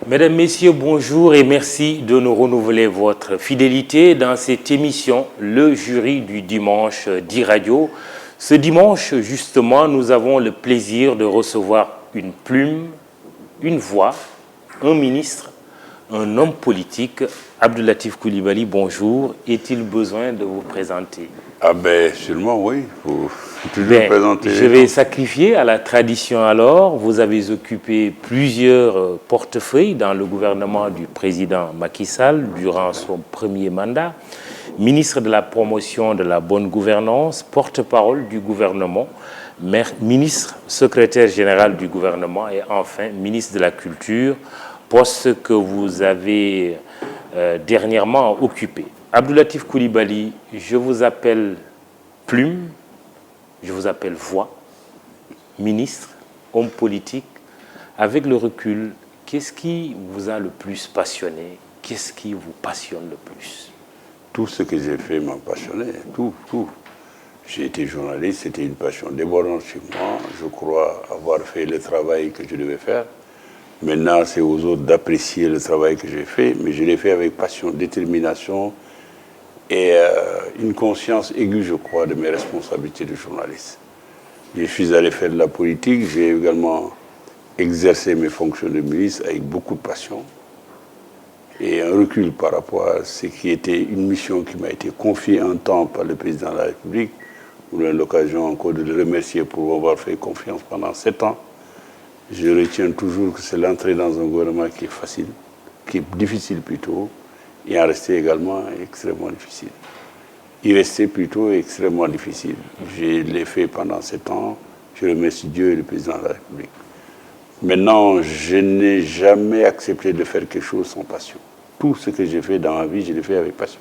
Mesdames, Messieurs, bonjour et merci de nous renouveler votre fidélité dans cette émission, le jury du dimanche d'e-radio. Ce dimanche, justement, nous avons le plaisir de recevoir une plume, une voix, un ministre, un homme politique. Abdou Latif Coulibaly, bonjour. Est-il besoin de vous présenter? Ah ben, sûrement, oui. Il faut toujours présenter. Je vais sacrifier à la tradition alors. Vous avez occupé plusieurs portefeuilles dans le gouvernement du président Macky Sall durant son premier mandat. Ministre de la promotion de la bonne gouvernance, porte-parole du gouvernement, ministre secrétaire général du gouvernement et enfin ministre de la Culture, poste que vous avez dernièrement occupé. Abdou Latif Coulibaly, je vous appelle plume, je vous appelle voix, ministre, homme politique. Avec le recul, qu'est-ce qui vous a le plus passionné? Qu'est-ce qui vous passionne le plus? Tout ce que j'ai fait m'a passionné, tout. J'ai été journaliste, c'était une passion débordante chez moi. Je crois avoir fait le travail que je devais faire. Maintenant, c'est aux autres d'apprécier le travail que j'ai fait, mais je l'ai fait avec passion, détermination et une conscience aiguë, je crois, de mes responsabilités de journaliste. Je suis allé faire de la politique, j'ai également exercé mes fonctions de ministre avec beaucoup de passion et un recul par rapport à ce qui était une mission qui m'a été confiée un temps par le président de la République. Nous avons l'occasion encore de le remercier pour avoir fait confiance pendant 7 ans. Je retiens toujours que c'est l'entrée dans un gouvernement qui est facile, qui est difficile plutôt, et en rester également extrêmement difficile. Y rester plutôt extrêmement difficile. Je l'ai fait pendant 7 ans. Je remercie Dieu et le président de la République. Maintenant, je n'ai jamais accepté de faire quelque chose sans passion. Tout ce que j'ai fait dans ma vie, je l'ai fait avec passion.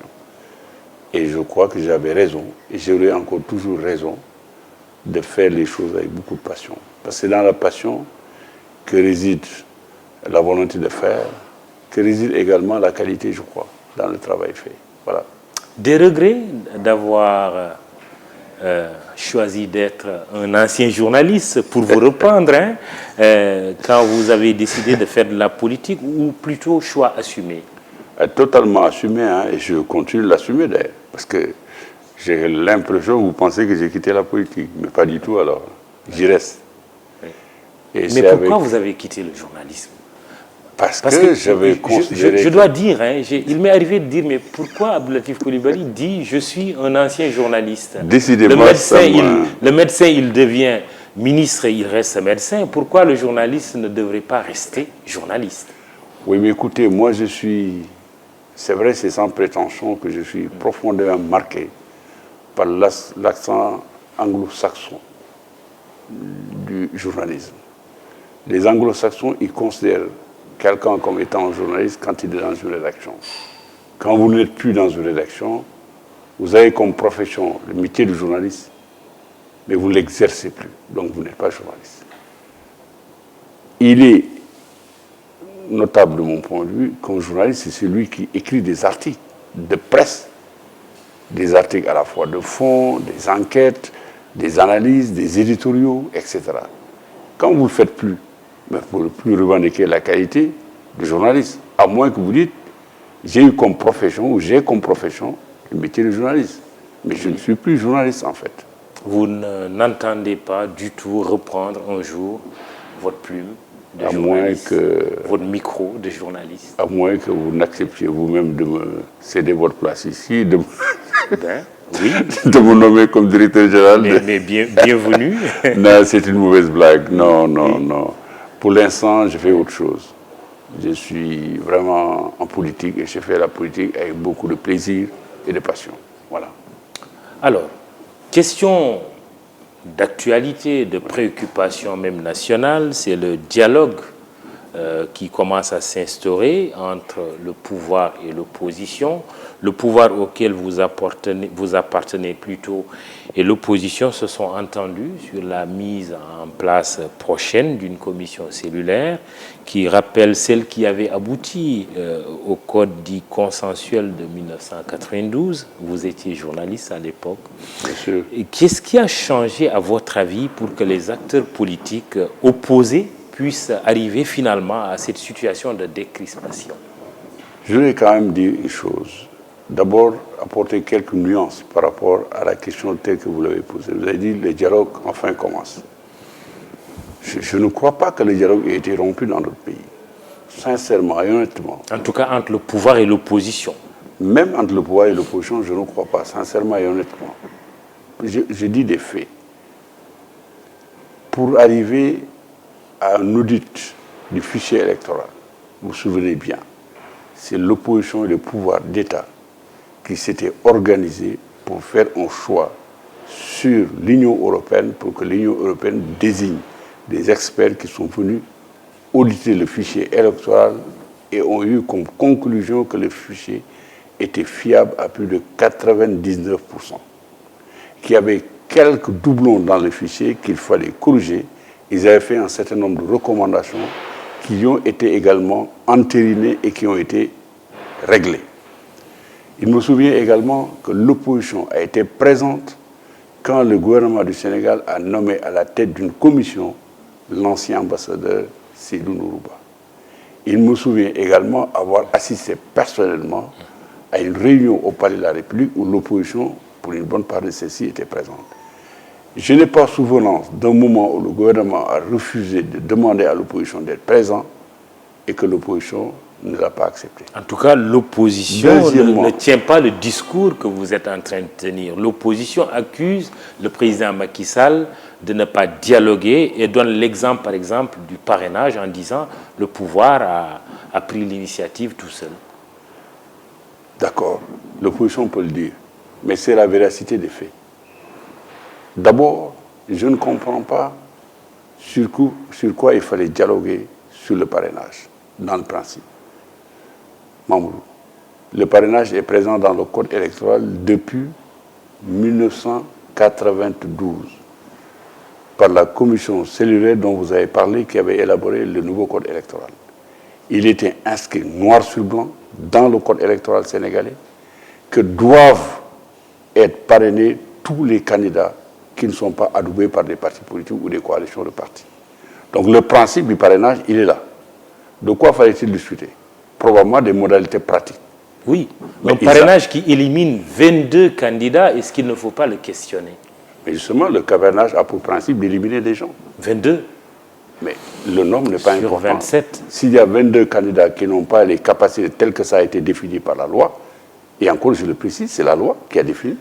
Et je crois que j'avais raison, et j'aurai encore toujours raison, de faire les choses avec beaucoup de passion. Parce que c'est dans la passion que réside la volonté de faire, que réside également la qualité, je crois, dans le travail fait. Voilà. Des regrets d'avoir choisi d'être un ancien journaliste pour vous reprendre, quand vous avez décidé de faire de la politique, ou plutôt choix assumé? Totalement assumé, et je continue de l'assumer d'ailleurs, parce que j'ai l'impression que vous pensez que j'ai quitté la politique, mais pas du tout alors, j'y reste. Et mais pourquoi vous avez quitté le journalisme? Parce que j'avais considéré... Je dois dire, il m'est arrivé de dire, mais pourquoi Abdou Latif Coulibaly dit « je suis un ancien journaliste ». Décidément, le médecin, il devient ministre et il reste médecin. Pourquoi le journaliste ne devrait pas rester journaliste? Oui, mais écoutez, moi je suis... C'est vrai, c'est sans prétention que je suis profondément marqué par l'accent anglo-saxon du journalisme. Les anglo-saxons, ils considèrent quelqu'un comme étant un journaliste quand il est dans une rédaction. Quand vous n'êtes plus dans une rédaction, vous avez comme profession le métier de journaliste, mais vous ne l'exercez plus, donc vous n'êtes pas journaliste. Il est notable de mon point de vue qu'un journaliste, c'est celui qui écrit des articles de presse, des articles à la fois de fond, des enquêtes, des analyses, des éditoriaux, etc. Quand vous ne le faites plus, mais pour ne plus revendiquer la qualité de journaliste, à moins que vous dites, j'ai eu comme profession, ou j'ai comme profession, le métier de journaliste. Mais je ne suis plus journaliste, en fait. Vous n'entendez pas du tout reprendre un jour votre plume de journaliste, votre micro de journaliste? À moins que vous n'acceptiez vous-même de me céder votre place ici, de me nommer comme directeur général. Mais bienvenue. Non, c'est une mauvaise blague. Non. Pour l'instant, je fais autre chose. Je suis vraiment en politique et je fais la politique avec beaucoup de plaisir et de passion. Voilà. Alors, question d'actualité, de préoccupation même nationale, c'est le dialogue qui commence à s'instaurer entre le pouvoir et l'opposition. Le pouvoir auquel vous appartenez plutôt et l'opposition se sont entendus sur la mise en place prochaine d'une commission cellulaire qui rappelle celle qui avait abouti au code dit consensuel de 1992. Vous étiez journaliste à l'époque. Bien sûr. Qu'est-ce qui a changé à votre avis pour que les acteurs politiques opposés puisse arriver finalement à cette situation de décrispation? Je voulais quand même dire une chose. D'abord, apporter quelques nuances par rapport à la question telle que vous l'avez posée. Vous avez dit le dialogue enfin commence. Je ne crois pas que le dialogue ait été rompu dans notre pays. Sincèrement et honnêtement. En tout cas, entre le pouvoir et l'opposition. Même entre le pouvoir et l'opposition, je ne crois pas, sincèrement et honnêtement. Je dis des faits. Pour arriver à un audit du fichier électoral, vous vous souvenez bien, c'est l'opposition et le pouvoir d'État qui s'étaient organisés pour faire un choix sur l'Union européenne pour que l'Union européenne désigne des experts qui sont venus auditer le fichier électoral et ont eu comme conclusion que le fichier était fiable à plus de 99%, qu'il y avait quelques doublons dans le fichier qu'il fallait corriger. Ils avaient fait un certain nombre de recommandations qui ont été également entérinées et qui ont été réglées. Il me souvient également que l'opposition a été présente quand le gouvernement du Sénégal a nommé à la tête d'une commission l'ancien ambassadeur Seydou Nourouba. Il me souvient également avoir assisté personnellement à une réunion au Palais de la République où l'opposition, pour une bonne part de celle-ci, était présente. Je n'ai pas souvenance d'un moment où le gouvernement a refusé de demander à l'opposition d'être présent et que l'opposition ne l'a pas accepté. En tout cas, l'opposition ne tient pas le discours que vous êtes en train de tenir. L'opposition accuse le président Macky Sall de ne pas dialoguer et donne l'exemple, par exemple, du parrainage en disant le pouvoir a pris l'initiative tout seul. D'accord, l'opposition peut le dire, mais c'est la véracité des faits. D'abord, je ne comprends pas sur quoi il fallait dialoguer sur le parrainage, dans le principe. Mamoudou, le parrainage est présent dans le code électoral depuis 1992 par la commission cellulaire dont vous avez parlé qui avait élaboré le nouveau code électoral. Il était inscrit noir sur blanc dans le code électoral sénégalais que doivent être parrainés tous les candidats qui ne sont pas adoubés par des partis politiques ou des coalitions de partis. Donc le principe du parrainage, il est là. De quoi fallait-il discuter? Probablement des modalités pratiques. Oui, un parrainage qui élimine 22 candidats, est-ce qu'il ne faut pas le questionner? Mais justement, le parrainage a pour principe d'éliminer des gens. 22? Mais le nombre n'est pas important. Sur 27. S'il y a 22 candidats qui n'ont pas les capacités telles que ça a été défini par la loi, et encore je le précise, c'est la loi qui a défini,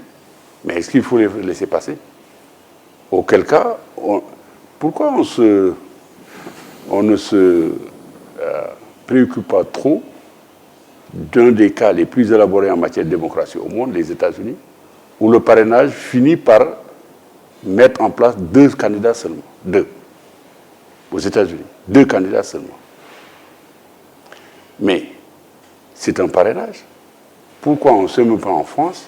mais est-ce qu'il faut les laisser passer? Auquel cas, pourquoi on ne se préoccupe pas trop d'un des cas les plus élaborés en matière de démocratie au monde, les États-Unis, où le parrainage finit par mettre en place 2 candidats seulement. 2. Aux États-Unis. 2 candidats seulement. Mais c'est un parrainage. Pourquoi on ne se met pas en France,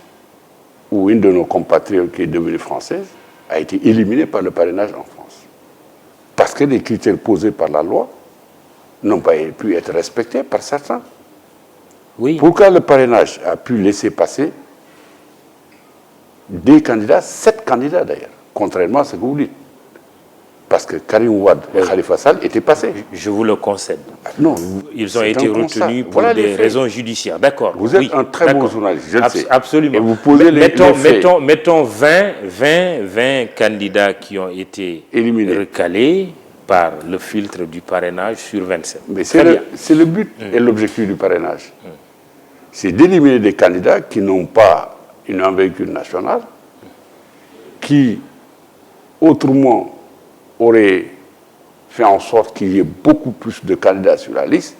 où une de nos compatriotes qui est devenue française a été éliminée par le parrainage en France? Parce que les critères posés par la loi n'ont pas pu être respectés par certains. Oui. Pourquoi le parrainage a pu laisser passer des candidats, 7 candidats d'ailleurs, contrairement à ce que vous dites? Parce que Karim Ouad et Khalifa Sall étaient passés. Je vous le concède. Non, ils ont été retenus pour des raisons judiciaires. D'accord. Vous êtes un très bon journaliste, je le sais. Absolument. Et vous posez mettons 20 candidats qui ont été éliminés, recalés par le filtre du parrainage sur 27. Mais c'est le but et l'objectif du parrainage. C'est d'éliminer des candidats qui n'ont pas une envergure nationale, qui autrement aurait fait en sorte qu'il y ait beaucoup plus de candidats sur la liste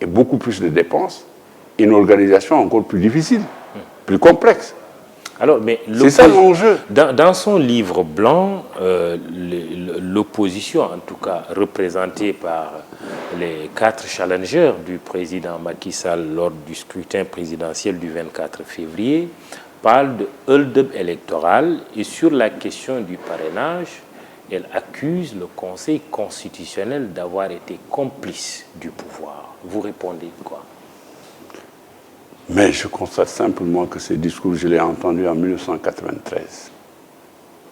et beaucoup plus de dépenses, et une organisation encore plus difficile, plus complexe. Alors, mais c'est ça l'enjeu. Dans son livre blanc, l'opposition, en tout cas représentée par les 4 challengers du président Macky Sall lors du scrutin présidentiel du 24 février, parle de hold-up électoral, et sur la question du parrainage, elle accuse le Conseil constitutionnel d'avoir été complice du pouvoir. Vous répondez quoi? Mais je constate simplement que ce discours, je l'ai entendu en 1993,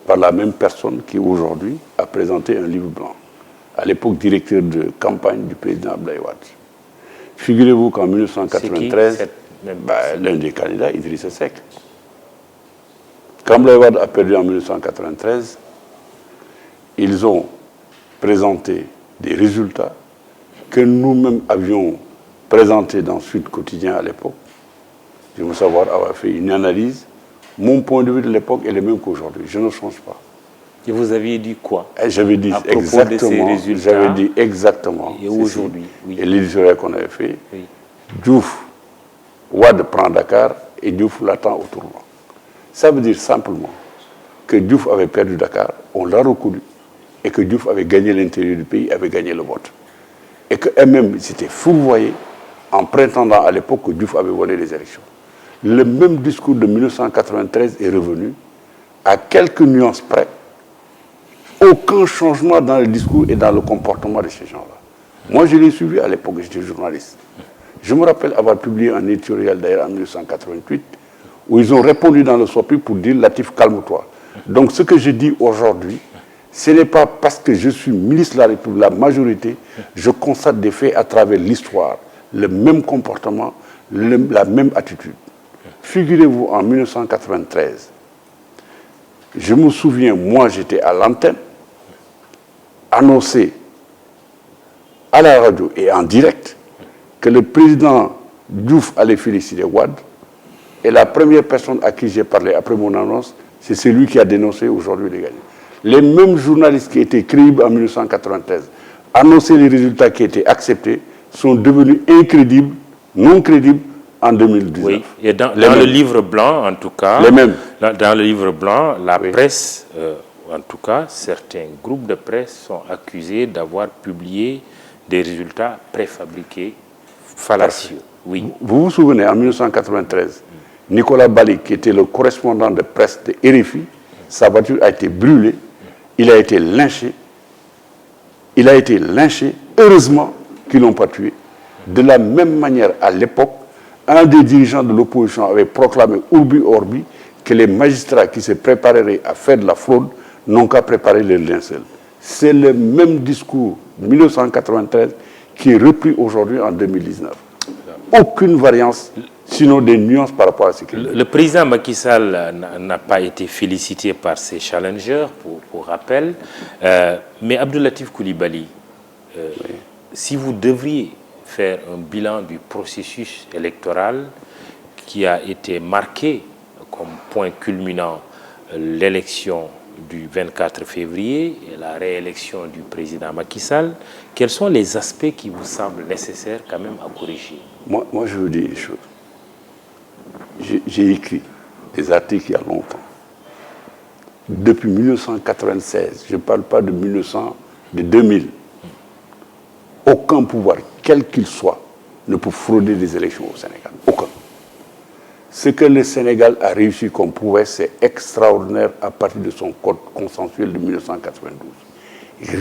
par la même personne qui aujourd'hui a présenté un livre blanc. à l'époque directeur de campagne du président Abdoulaye Wade. Figurez-vous qu'en 1993, l'un des candidats, Idrissa Seck. Quand Abdoulaye Wade a perdu en 1993, ils ont présenté des résultats que nous-mêmes avions présentés dans Sud Quotidien à l'époque. Je veux savoir avoir fait une analyse. Mon point de vue de l'époque est le même qu'aujourd'hui. Je ne change pas. Et vous aviez dit quoi? J'avais dit exactement. J'avais dit exactement. Et aujourd'hui, oui. Et l'éditorial qu'on avait fait, oui. Diouf, Wade prend Dakar et Diouf l'attend au tournant. Ça veut dire simplement que Diouf avait perdu Dakar, on l'a reconnu, et que Diouf avait gagné l'intérieur du pays, avait gagné le vote. Et qu'elle-même s'était fourvoyée en prétendant à l'époque que Diouf avait volé les élections. Le même discours de 1993 est revenu à quelques nuances près. Aucun changement dans le discours et dans le comportement de ces gens-là. Moi, je l'ai suivi à l'époque, j'étais journaliste. Je me rappelle avoir publié un éditorial d'ailleurs en 1988 où ils ont répondu dans le SOPI pour dire « Latif, calme-toi ». Donc ce que je dis aujourd'hui, ce n'est pas parce que je suis ministre de la République, la majorité, je constate des faits à travers l'histoire, le même comportement, la même attitude. Figurez-vous, en 1993, je me souviens, moi j'étais à l'antenne, annoncé à la radio et en direct que le président Diouf allait féliciter Wade. Et la première personne à qui j'ai parlé après mon annonce, c'est celui qui a dénoncé aujourd'hui les gagnants. Les mêmes journalistes qui étaient crédibles en 1993, annonçaient les résultats qui étaient acceptés, sont devenus incrédibles, non crédibles en 2019. Oui, et dans le livre blanc, en tout cas, les mêmes. Dans le livre blanc, la presse, en tout cas, certains groupes de presse sont accusés d'avoir publié des résultats préfabriqués, fallacieux. Oui. Vous vous souvenez, en 1993, Nicolas Bali, qui était le correspondant de presse de RFI, sa voiture a été brûlée, il a été lynché. Il a été lynché, heureusement qu'ils ne l'ont pas tué. De la même manière, à l'époque, un des dirigeants de l'opposition avait proclamé Urbi Orbi que les magistrats qui se prépareraient à faire de la fraude n'ont qu'à préparer les linceuls. C'est le même discours de 1993 qui est repris aujourd'hui en 2019. Aucune variance, sinon des nuances par rapport à ce qu'il dit. Le président Macky Sall n'a pas été félicité par ses challengers, pour rappel. Mais Abdou Latif Coulibaly, si vous devriez faire un bilan du processus électoral qui a été marqué comme point culminant l'élection du 24 février et la réélection du président Macky Sall, quels sont les aspects qui vous semblent nécessaires quand même à corriger? Moi, je veux dire une chose. J'ai écrit des articles il y a longtemps. Depuis 1996, je ne parle pas de 2000, aucun pouvoir, quel qu'il soit, ne peut frauder des élections au Sénégal. Aucun. Ce que le Sénégal a réussi comme pouvoir, c'est extraordinaire à partir de son code consensuel de 1992.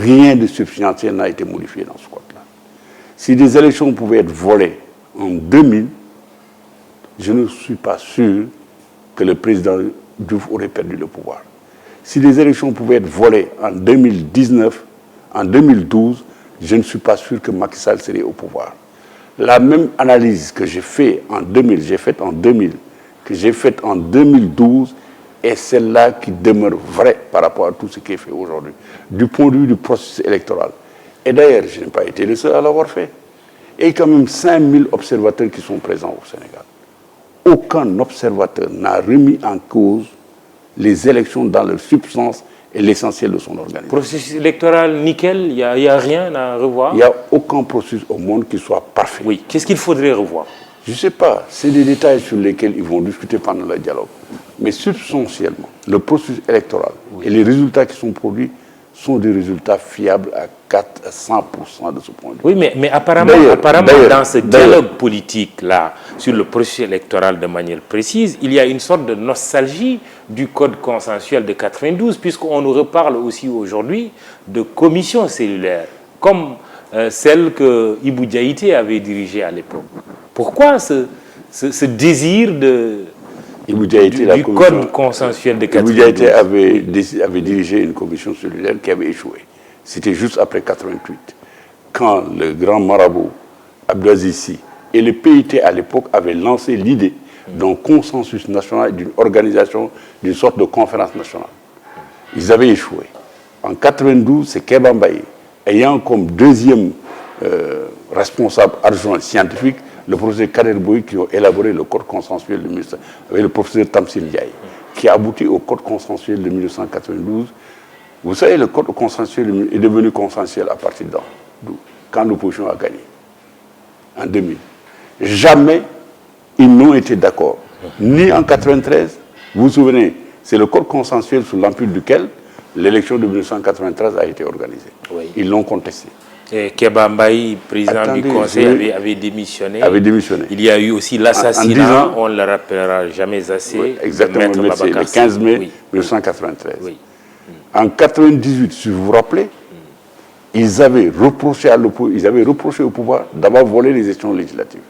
Rien de substantiel n'a été modifié dans ce code-là. Si des élections pouvaient être volées en 2000, je ne suis pas sûr que le président Diouf aurait perdu le pouvoir. Si les élections pouvaient être volées en 2019, en 2012, je ne suis pas sûr que Macky Sall serait au pouvoir. La même analyse que j'ai faite en 2000, que j'ai faite en 2012, est celle-là qui demeure vraie par rapport à tout ce qui est fait aujourd'hui, du point de vue du processus électoral. Et d'ailleurs, je n'ai pas été le seul à l'avoir fait. Et quand même 5000 observateurs qui sont présents au Sénégal. Aucun observateur n'a remis en cause les élections dans leur substance et l'essentiel de son organisation. Processus électoral nickel, il n'y a rien à revoir? Il n'y a aucun processus au monde qui soit parfait. Oui, qu'est-ce qu'il faudrait revoir? Je ne sais pas, c'est des détails sur lesquels ils vont discuter pendant le dialogue. Mais substantiellement, le processus électoral et les résultats qui sont produits sont des résultats fiables à 100% de ce point de vue. Oui, mais apparemment dans ce dialogue politique-là, sur le processus électoral de manière précise, il y a une sorte de nostalgie du code consensuel de 92, puisqu'on nous reparle aussi aujourd'hui de commissions cellulaires, comme celle que Ibou Diaïté avait dirigée à l'époque. Pourquoi ce désir du code consensuel de 92? Ibou Diaïté avait dirigé une commission cellulaire qui avait échoué. c'était juste après 88, quand le grand marabout Abdelaziz Sy et le PIT à l'époque avaient lancé l'idée d'un consensus national et d'une organisation, d'une sorte de conférence nationale. Ils avaient échoué. En 92, c'est Kéba Mbaye, ayant comme deuxième responsable adjoint scientifique le professeur Kader Boy, qui ont élaboré le code consensuel de 1992, avec le professeur Tamsir Ndiaye, qui a abouti au code consensuel de 1992. Vous savez, le code consensuel est devenu consensuel à partir d'où, quand l'opposition a gagné, en 2000. Jamais ils n'ont été d'accord, ni en 93, vous vous souvenez, c'est le code consensuel sous l'empire duquel l'élection de 1993 a été organisée. Oui. Ils l'ont contesté. Et Kéba Mbaye, président du Conseil, avait démissionné. Il y a eu aussi l'assassinat, on ne le rappellera jamais assez, oui, exactement, de Maître le 15 mai 1993. Oui. En 1998, si vous vous rappelez, ils avaient reproché au pouvoir d'avoir volé les élections législatives.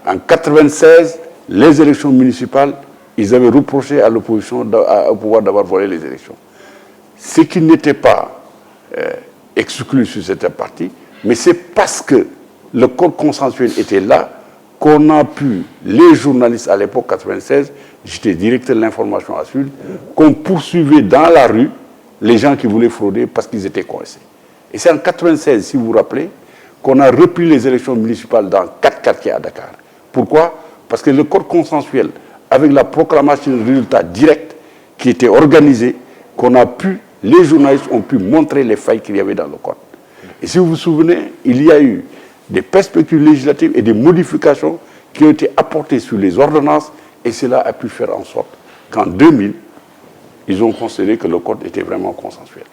En 1996, les élections municipales, ils avaient reproché à l'opposition, au pouvoir d'avoir volé les élections. Ce qui n'était pas exclu sur cette partie, mais c'est parce que le code consensuel était là qu'on a pu, les journalistes à l'époque 96, j'étais directeur de l'information à Sud, qu'on poursuivait dans la rue les gens qui voulaient frauder parce qu'ils étaient coincés. Et c'est en 96, si vous vous rappelez, qu'on a repris les élections municipales dans 4 quartiers à Dakar. Pourquoi? Parce que le code consensuel, avec la proclamation de résultats directs qui était organisé, qu'on a pu, les journalistes ont pu montrer les failles qu'il y avait dans le code. Et si vous vous souvenez, il y a eu des perspectives législatives et des modifications qui ont été apportées sur les ordonnances, et cela a pu faire en sorte qu'en 2000, ils ont considéré que le code était vraiment consensuel.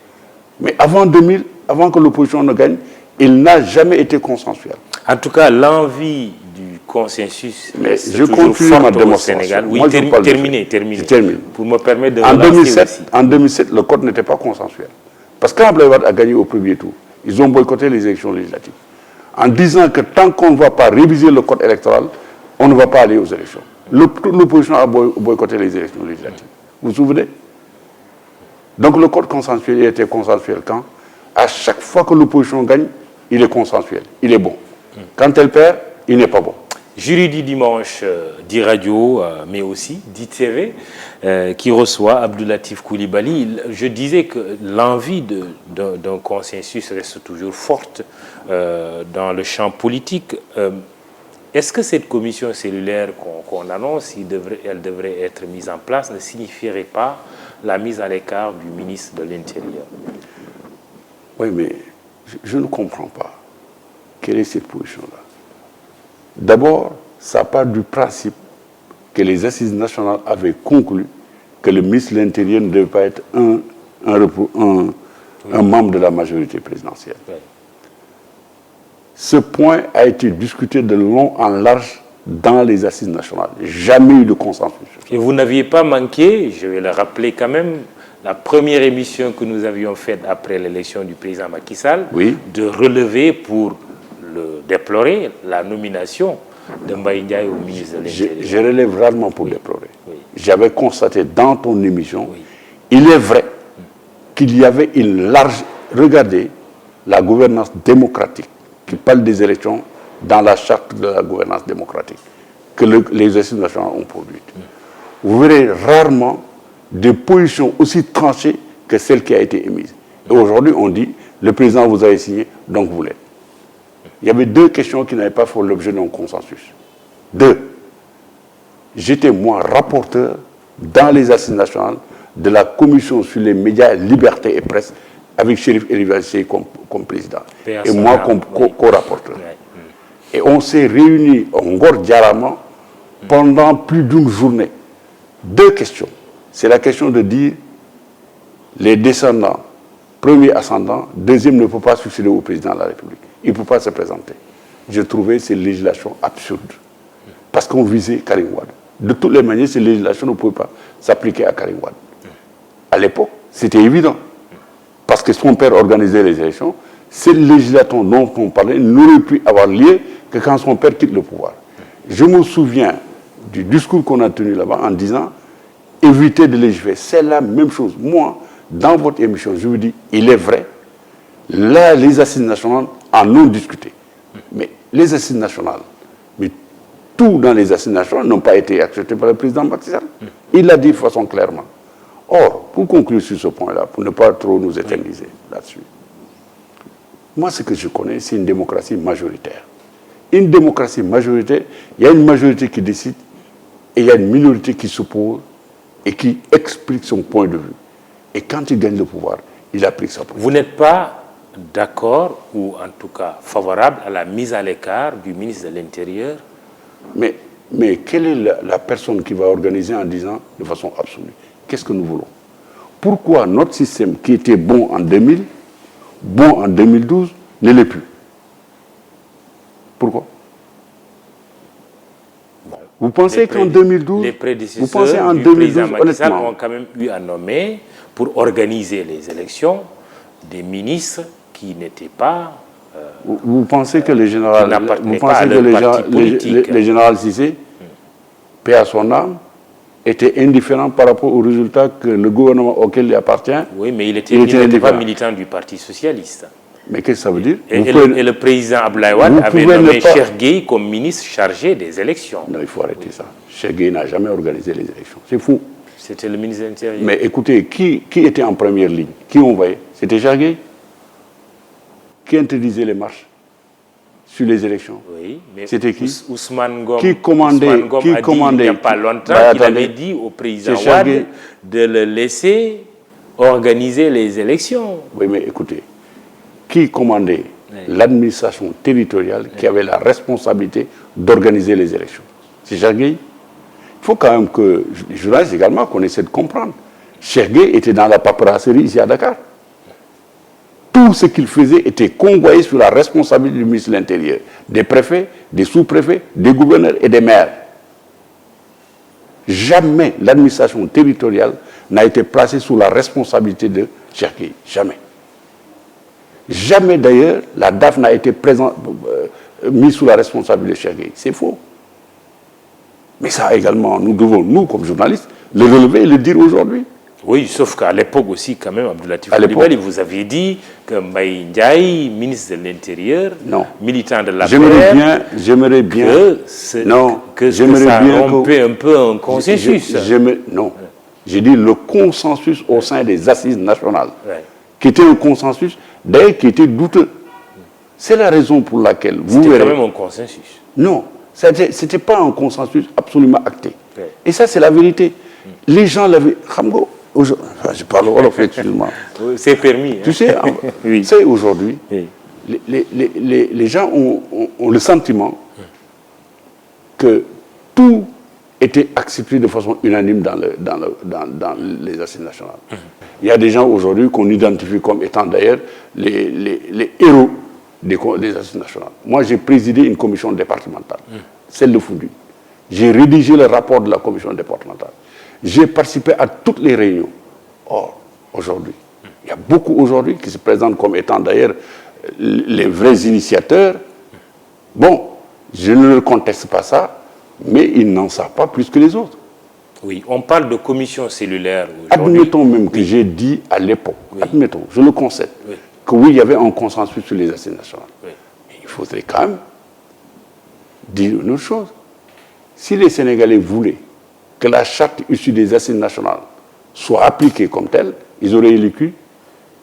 Mais avant 2000, avant que l'opposition ne gagne, il n'a jamais été consensuel. En tout cas, l'envie du consensus est toujours forte au Sénégal. Oui, terminez. Je termine. Pour me permettre de en 2007, le code n'était pas consensuel. Parce que quand Abdoulaye Wade a gagné au premier tour, ils ont boycotté les élections législatives. En disant que tant qu'on ne va pas réviser le code électoral, on ne va pas aller aux élections. L'opposition a boycotté les élections législatives. Vous vous souvenez? Donc le code consensuel était consensuel quand? À chaque fois que l'opposition gagne, il est consensuel, il est bon. Quand elle perd, il n'est pas bon. Jury du dimanche d'e-radio, mais aussi d'e-TV, qui reçoit Abdoulatif Coulibaly. Je disais que l'envie d'un consensus reste toujours forte dans le champ politique. Est-ce que cette commission cellulaire qu'on annonce, elle devrait être mise en place, ne signifierait pas la mise à l'écart du ministre de l'Intérieur? Oui, mais je ne comprends pas. Quelle est cette position-là? D'abord, ça part du principe que les assises nationales avaient conclu que le ministre de l'Intérieur ne devait pas être un membre de la majorité présidentielle. Oui. Ce point a été discuté de long en large dans les assises nationales. Jamais eu de consensus. Et vous n'aviez pas manqué, je vais le rappeler quand même, la première émission que nous avions faite après l'élection du président Macky Sall, oui, de relever pour le déplorer la nomination de Mbaye Ndiaye au ministre de l'Intérieur. Je relève rarement pour déplorer. Oui. J'avais constaté dans ton émission, oui, il est vrai qu'il y avait une large... Regardez la gouvernance démocratique qui parle des élections dans la charte de la gouvernance démocratique que les assises nationales ont produite. Vous verrez rarement des positions aussi tranchées que celle qui a été émise. Et aujourd'hui, on dit, le président vous a signé, donc vous l'êtes. Il y avait 2 questions qui n'avaient pas fait l'objet d'un consensus. 2. J'étais, moi, rapporteur dans les assises nationales de la commission sur les médias, liberté et presse, avec Chérif Elivassi comme président. Et moi comme co-rapporteur. Et on s'est réunis en Ngor Diarama pendant plus d'une journée. 2 questions. C'est la question de dire les descendants, premier ascendant, deuxième ne peut pas succéder au président de la République. Il ne peut pas se présenter. Je trouvais ces législations absurdes. Parce qu'on visait Karim Wade. De toutes les manières, ces législations ne pouvaient pas s'appliquer à Karim Wade. À l'époque, c'était évident. Parce que son père organisait les élections, ces législations dont on parlait n'auraient pu avoir lieu que quand son père quitte le pouvoir. Je me souviens du discours qu'on a tenu là-bas en disant évitez de légiférer. C'est la même chose. Moi, dans votre émission, je vous dis, il est vrai Là, les assises nationales en ont discuté. Mais les assises nationales, mais tout dans les assises nationales n'ont pas été acceptés par le président Macky Sall. Il l'a dit de façon clairement. Or, pour conclure sur ce point-là, pour ne pas trop nous éterniser là-dessus, moi, ce que je connais, c'est une démocratie majoritaire. Une démocratie majoritaire, il y a une majorité qui décide et il y a une minorité qui s'oppose et qui explique son point de vue. Et quand il gagne le pouvoir, il applique sa politique. Vous n'êtes pas d'accord, ou en tout cas favorable, à la mise à l'écart du ministre de l'Intérieur? Mais quelle est la personne qui va organiser en disant de façon absolue qu'est-ce que nous voulons? Pourquoi notre système qui était bon en 2000, bon en 2012, ne l'est plus? Pourquoi? Vous pensez qu'en 2012, les prédécesseurs vous pensez en du 2012, président Macky Sall honnêtement, ont quand même eu à nommer, pour organiser les élections, des ministres qui n'étaient pas... vous pensez que les généraux, n'appartenaient pas à leur parti politique. les généraux Cissé, paix à son âme, étaient indifférents par rapport aux résultats que le gouvernement auquel il appartient? Oui, mais il n'était pas militant du Parti socialiste. Mais qu'est-ce que ça veut dire? Et le président Abdoulaye Wade avait nommé Cheikh Gueye comme ministre chargé des élections. Non, il faut arrêter ça. Cheikh Gueye n'a jamais organisé les élections. C'est fou. C'était le ministre de l'Intérieur. Mais écoutez, qui était en première ligne? Qui envoyait? C'était Cheikh Gueye. Qui interdisait les marches sur les élections? Oui, mais c'était qui? Ousmane Ngom. Qui commandait? Ousmane Ngom a dit, il n'y a pas longtemps, il avait dit au président Wade de le laisser organiser les élections. Oui, mais écoutez, qui commandait? L'administration territoriale qui avait la responsabilité d'organiser les élections. C'est Cheikh Gueye. Il faut quand même que les journalistes également qu'on essaie de comprendre. Cheikh Gueye était dans la paperasserie ici à Dakar. Tout ce qu'il faisait était convoyé sur la responsabilité du ministre de l'Intérieur, des préfets, des sous-préfets, des gouverneurs et des maires. Jamais l'administration territoriale n'a été placée sous la responsabilité de Cheikh Gueye. Jamais. Jamais d'ailleurs la DAF n'a été mise sous la responsabilité de Cheikh Gueye. C'est faux. Mais ça également, nous devons, nous comme journalistes, le relever et le dire aujourd'hui. Oui, sauf qu'à l'époque aussi, quand même, Abdou Latif Coulibaly, vous aviez dit que Mbaye Ndiaye, ministre de l'Intérieur, militant de la j'aimerais bien que ça rompait un peu un consensus. Non, j'ai dit le consensus au sein des assises nationales, qui était un consensus, d'ailleurs qui était douteux. C'est la raison pour laquelle vous verrez... C'était quand même un consensus. Non, ce n'était pas un consensus absolument acté. Et ça, c'est la vérité. Les gens l'avaient... Je parle wolof, excuse-moi. C'est permis. Tu sais, oui. Aujourd'hui, les gens ont le sentiment que tout était accepté de façon unanime dans les assises nationales. Il y a des gens aujourd'hui qu'on identifie comme étant d'ailleurs les héros des assises nationales. Moi, j'ai présidé une commission départementale, celle de Foundiougne. J'ai rédigé le rapport de la commission départementale. J'ai participé à toutes les réunions. Or, aujourd'hui, il y a beaucoup aujourd'hui qui se présentent comme étant d'ailleurs les vrais initiateurs. Bon, je ne conteste pas ça, mais ils n'en savent pas plus que les autres. Oui, on parle de commission cellulaire aujourd'hui. Admettons même que j'ai dit à l'époque, admettons, je le concède, que oui, il y avait un consensus sur les assises nationales. Mais il faudrait quand même dire une autre chose. Si les Sénégalais voulaient que la charte issue des assises nationales soit appliquée comme telle, ils auraient élu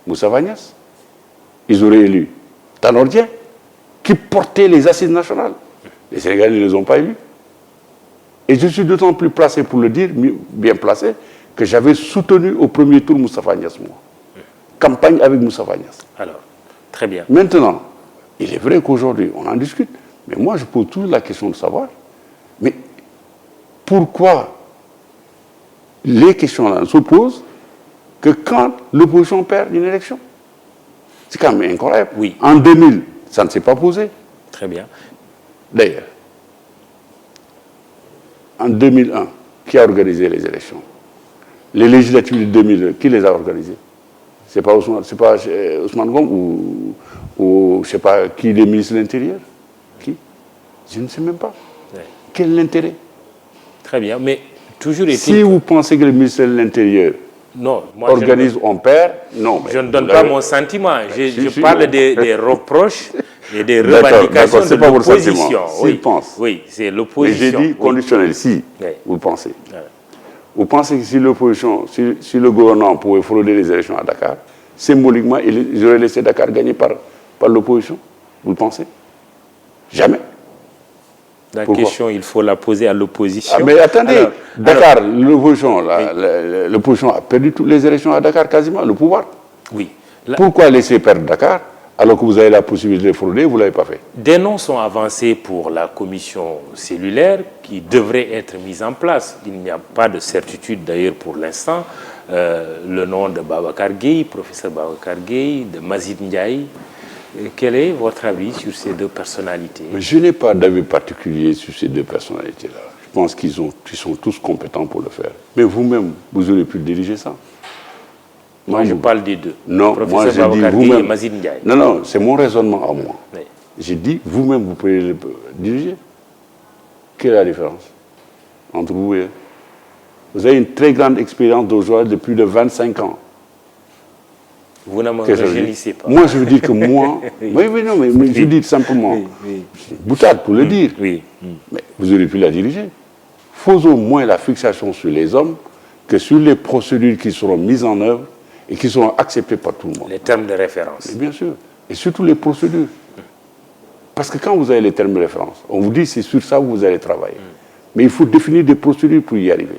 Moussa Vagnas, ils auraient élu Tanor Dieng, qui portait les assises nationales. Les Sénégalais ne les ont pas élus. Et je suis d'autant plus placé pour le dire, bien placé, que j'avais soutenu au premier tour Moussa Vagnas, moi. Campagne avec Moussa Vagnas. Alors, très bien. Maintenant, il est vrai qu'aujourd'hui, on en discute, mais moi, je pose toujours la question de savoir, mais pourquoi les questions-là ne se posent que quand l'opposition perd une élection? C'est quand même incroyable. Oui. En 2000, ça ne s'est pas posé. Très bien. D'ailleurs, en 2001, qui a organisé les élections? Les législatives de 2002, qui les a organisées? C'est pas Ousmane Ngom ou je ne sais pas qui est ministre de l'Intérieur? Qui? Je ne sais même pas. Ouais. Quel est l'intérêt? Très bien, mais toujours est-il... Si vous pensez que le ministre de l'Intérieur Non, moi organise, on perd. Non, je ne donne pas mon sentiment. Je parle des reproches et des revendications de l'opposition. S'il pense. Oui, c'est l'opposition. Mais j'ai dit conditionnel, si vous pensez. Ouais. Vous pensez que si l'opposition, si le gouvernement pouvait frauder les élections à Dakar, symboliquement, ils auraient laissé Dakar gagner par l'opposition? Vous le pensez? Jamais. La question, il faut la poser à l'opposition. Ah, mais attendez, Dakar, l'opposition a perdu toutes les élections à Dakar, quasiment, le pouvoir. Oui. Pourquoi laisser perdre Dakar alors que vous avez la possibilité de frauder, vous ne l'avez pas fait? Des noms sont avancés pour la commission cellulaire qui devrait être mise en place. Il n'y a pas de certitude d'ailleurs pour l'instant. Le nom de Babacar Gueye, professeur Babacar Gueye, de Mazid Ndiaye. Quel est votre avis sur ces deux personnalités? Mais je n'ai pas d'avis particulier sur ces deux personnalités-là. Je pense qu'ils sont tous compétents pour le faire. Mais vous-même, vous aurez pu diriger ça. Moi, je parle des deux. Non, moi, j'ai dit vous-même. Non, c'est mon raisonnement à moi. Oui. J'ai dit, vous-même, vous pouvez le diriger. Quelle est la différence entre vous et eux? Vous avez une très grande expérience de joueur de plus de 25 ans. Vous ne me réjouissez pas. Moi, je veux dire que moi... oui, non, mais je dis simplement... Boutade pour le dire. Oui. Mais vous aurez pu la diriger. Faisons moins la fixation sur les hommes que sur les procédures qui seront mises en œuvre et qui seront acceptées par tout le monde. Les termes de référence. Et bien sûr. Et surtout les procédures. Parce que quand vous avez les termes de référence, on vous dit c'est sur ça que vous allez travailler. Mais il faut définir des procédures pour y arriver.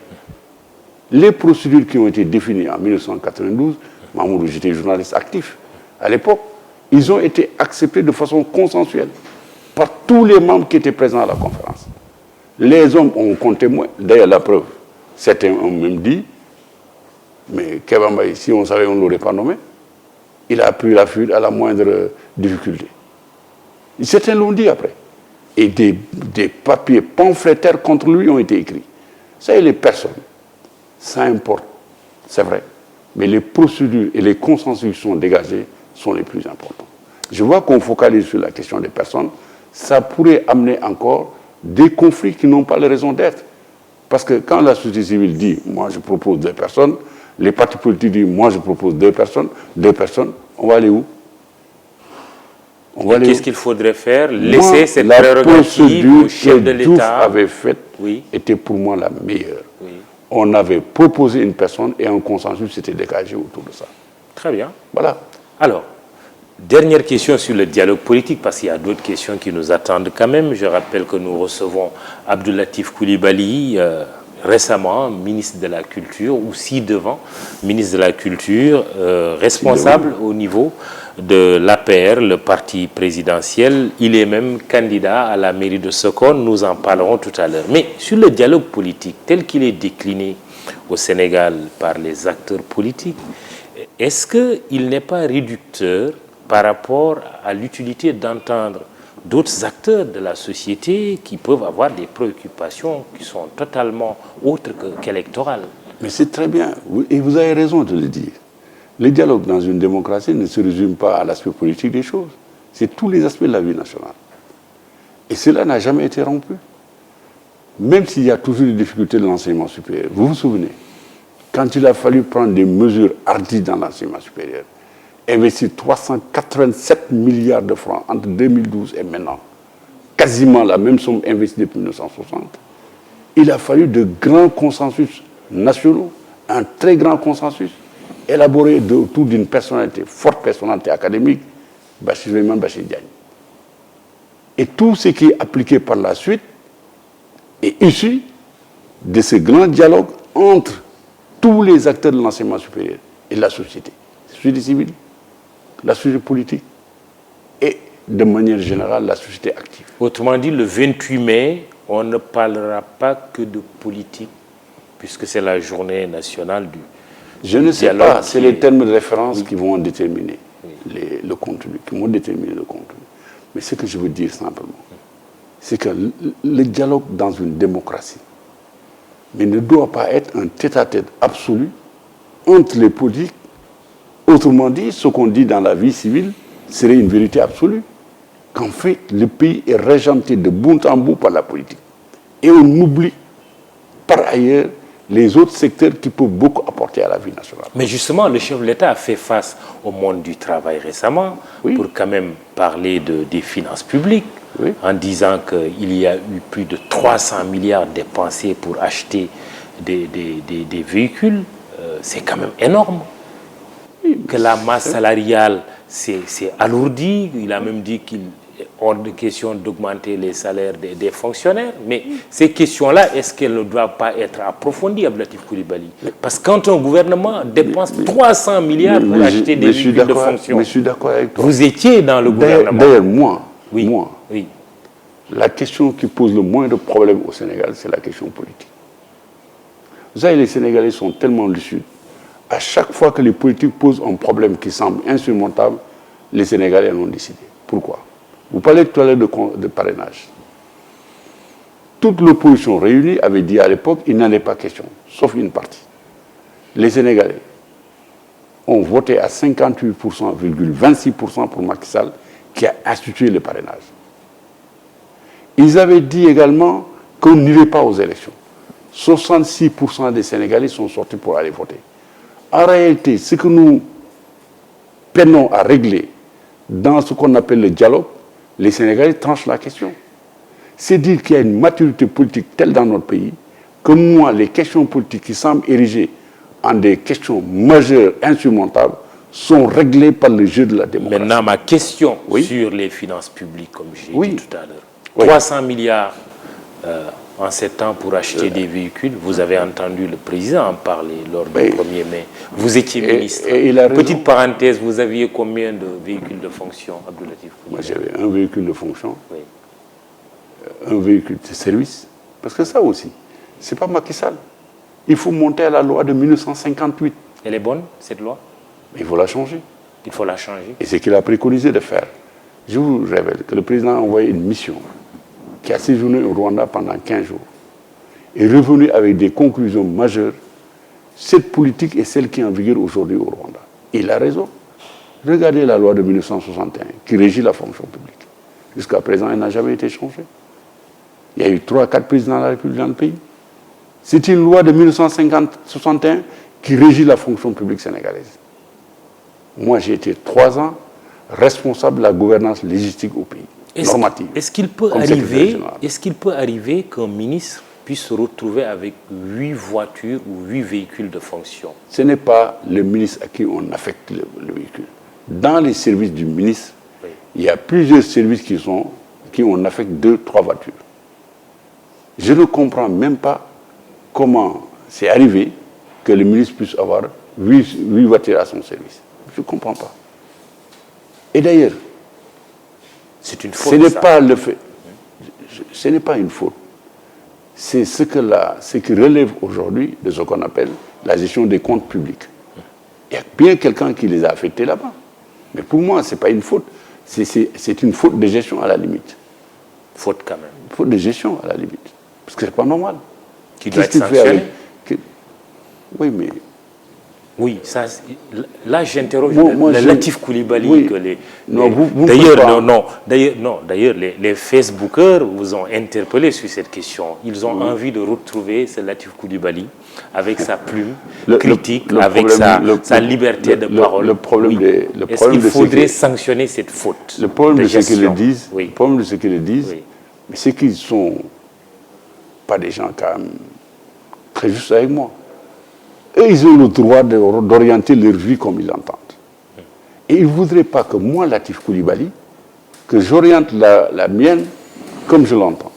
Les procédures qui ont été définies en 1992, Mamoudou, j'étais journaliste actif à l'époque, ils ont été acceptés de façon consensuelle par tous les membres qui étaient présents à la conférence. Les hommes ont compté moins. D'ailleurs, la preuve, certains ont même dit, mais Kebambaye, si on savait, on ne l'aurait pas nommé. Il a pris la fuite à la moindre difficulté. Certains l'ont dit après. Et des papiers pamphlétaires contre lui ont été écrits. Ça, et les personnes, ça importe, c'est vrai. Mais les procédures et les consensus qui sont dégagés sont les plus importants. Je vois qu'on focalise sur la question des personnes. Ça pourrait amener encore des conflits qui n'ont pas les raisons d'être. Parce que quand la société civile dit « moi je propose 2 personnes », les partis politiques disent « moi je propose 2 personnes », on va aller où? Qu'est-ce qu'il faudrait faire? Laisser cette prérogative au chef de l'État. La procédure que Diouf avait faite était pour moi la meilleure. Oui. On avait proposé une personne et un consensus s'était dégagé autour de ça. Très bien. Voilà. Alors, dernière question sur le dialogue politique, parce qu'il y a d'autres questions qui nous attendent quand même. Je rappelle que nous recevons Abdou Latif Coulibaly, récemment ministre de la Culture, ou ci-devant ministre de la Culture, responsable au niveau de l'APR, le parti présidentiel. Il est même candidat à la mairie de Sokone, nous en parlerons tout à l'heure. Mais sur le dialogue politique tel qu'il est décliné au Sénégal par les acteurs politiques, est-ce qu'il n'est pas réducteur par rapport à l'utilité d'entendre d'autres acteurs de la société qui peuvent avoir des préoccupations qui sont totalement autres qu'électorales? Mais c'est très bien, et vous avez raison de le dire. Le dialogue dans une démocratie ne se résume pas à l'aspect politique des choses. C'est tous les aspects de la vie nationale. Et cela n'a jamais été rompu. Même s'il y a toujours des difficultés de l'enseignement supérieur. Vous vous souvenez, quand il a fallu prendre des mesures hardies dans l'enseignement supérieur, investir 387 milliards de francs entre 2012 et maintenant, quasiment la même somme investie depuis 1960, il a fallu de grands consensus nationaux, un très grand consensus, élaboré autour d'une personnalité, forte personnalité académique, Bachir Souleymane Bachir Diagne. Et tout ce qui est appliqué par la suite est issu de ce grand dialogue entre tous les acteurs de l'enseignement supérieur et la société. La société civile, la société politique et, de manière générale, la société active. Autrement dit, le 28 mai, on ne parlera pas que de politique, puisque c'est la journée nationale du Je ne sais pas, c'est les termes de référence qui vont déterminer le contenu, qui vont déterminer le contenu. Mais ce que je veux dire simplement, c'est que le dialogue dans une démocratie ne doit pas être un tête-à-tête absolu entre les politiques. Autrement dit, ce qu'on dit dans la vie civile serait une vérité absolue. Qu'en fait, le pays est régenté de bout en bout par la politique. Et on oublie, par ailleurs, les autres secteurs qui peuvent beaucoup apporter à la vie nationale. Mais justement, le chef de l'État a fait face au monde du travail récemment pour quand même parler des finances publiques, en disant qu'il y a eu plus de 300 milliards dépensés pour acheter des véhicules. C'est quand même énorme. Que la masse salariale s'est alourdie. Il a même dit qu'il est hors de question d'augmenter les salaires des fonctionnaires. Mais ces questions-là, est-ce qu'elles ne doivent pas être approfondies, Abdou-Latif Coulibaly? Parce que quand un gouvernement dépense 300 milliards pour acheter des véhicules de fonction, mais je suis d'accord avec toi. Vous étiez dans le gouvernement. D'ailleurs, moi, la question qui pose le moins de problèmes au Sénégal, c'est la question politique. Vous savez, les Sénégalais sont tellement lucides. À chaque fois que les politiques posent un problème qui semble insurmontable, les Sénégalais en ont décidé. Pourquoi? Vous parlez tout à l'heure de parrainage. Toute l'opposition réunie avait dit à l'époque qu'il n'en est pas question, sauf une partie. Les Sénégalais ont voté à 58,26% pour Macky Sall, qui a institué le parrainage. Ils avaient dit également qu'on n'irait pas aux élections. 66% des Sénégalais sont sortis pour aller voter. En réalité, ce que nous peinons à régler dans ce qu'on appelle le dialogue, les Sénégalais tranchent la question. C'est dire qu'il y a une maturité politique telle dans notre pays que moi, les questions politiques qui semblent érigées en des questions majeures, insurmontables, sont réglées par le jeu de la démocratie. Maintenant, ma question sur les finances publiques, comme j'ai dit tout à l'heure. 300 milliards en 7 ans pour acheter des véhicules. Vous avez entendu le président en parler lors du 1er mai. Vous étiez ministre. Petite parenthèse, vous aviez combien de véhicules de fonction, Abdou-Latif Coulibaly? Moi, j'avais un véhicule de fonction, un véhicule de service. Parce que ça aussi, ce n'est pas Macky Sall. Il faut monter à la loi de 1958. Elle est bonne, cette loi? Il faut la changer. Il faut la changer. Et c'est ce qu'il a préconisé de faire. Je vous révèle que le président a envoyé une mission qui a séjourné au Rwanda pendant 15 jours, est revenu avec des conclusions majeures. Cette politique est celle qui est en vigueur aujourd'hui au Rwanda. Il a raison. Regardez la loi de 1961 qui régit la fonction publique. Jusqu'à présent, elle n'a jamais été changée. Il y a eu 3 à 4 présidents de la République dans le pays. C'est une loi de 1961 qui régit la fonction publique sénégalaise. Moi, j'ai été 3 ans responsable de la gouvernance légistique au pays. Est-ce qu'il peut arriver qu'un ministre puisse se retrouver avec 8 voitures ou 8 véhicules de fonction? Ce n'est pas le ministre à qui on affecte le véhicule. Dans les services du ministre, il y a plusieurs services qui on affecte 2, 3 voitures. Je ne comprends même pas comment c'est arrivé que le ministre puisse avoir 8 voitures à son service. Je ne comprends pas. Et d'ailleurs, c'est une faute. Ce n'est pas une faute. C'est ce qui relève aujourd'hui de ce qu'on appelle la gestion des comptes publics. Il y a bien quelqu'un qui les a affectés là-bas. Mais pour moi, ce n'est pas une faute. C'est une faute de gestion à la limite. Faute quand même. Faute de gestion à la limite. Parce que ce n'est pas normal. Qui doit être sanctionné. Oui, mais... Oui, ça, là j'interroge Latif Coulibaly. Oui. D'ailleurs, les Facebookers vous ont interpellé sur cette question. Ils ont envie de retrouver ce Latif Coulibaly avec sa plume critique, avec sa liberté de parole. Est-ce qu'il faudrait sanctionner cette faute? Le problème de ce qu'ils le disent, c'est qu'ils ne sont pas des gens quand même très justes avec moi. Et ils ont le droit d'orienter leur vie comme ils l'entendent. Et ils ne voudraient pas que moi, Latif Coulibaly, que j'oriente la mienne comme je l'entends.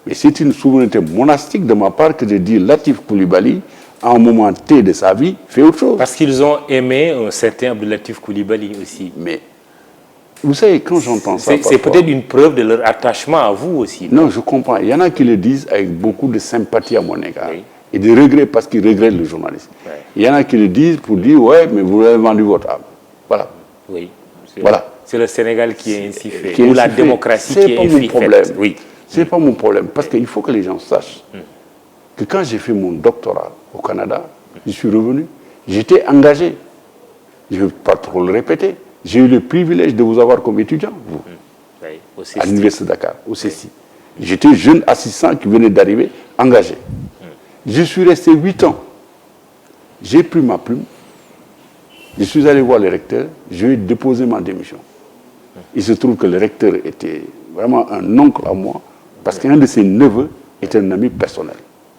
Mais c'est une souveraineté monastique de ma part que de dire Latif Coulibaly, à un moment T de sa vie, fait autre chose. Parce qu'ils ont aimé un certain Abdou-Latif Coulibaly aussi. Mais, vous savez, quand j'entends ça... C'est peut-être une preuve de leur attachement à vous aussi. Non, je comprends. Il y en a qui le disent avec beaucoup de sympathie à mon égard. Oui. Et de regret parce qu'ils regrettent le journaliste. Ouais. Il y en a qui le disent pour dire, ouais, mais vous avez vendu votre âme. Voilà. Oui. Voilà. C'est le Sénégal qui est ainsi fait. Ou la démocratie qui est ainsi faite. Oui. Ce n'est pas mon problème. Parce qu'il faut que les gens sachent que quand j'ai fait mon doctorat au Canada, je suis revenu, j'étais engagé. Je ne vais pas trop le répéter. J'ai eu le privilège de vous avoir comme étudiant, vous, à l'Université de Dakar, au CECI. J'étais jeune assistant qui venait d'arriver, engagé. Je suis resté 8 ans. J'ai pris ma plume. Je suis allé voir le recteur. Je lui ai déposé ma démission. Il se trouve que le recteur était vraiment un oncle à moi, parce qu'un de ses neveux était un ami personnel.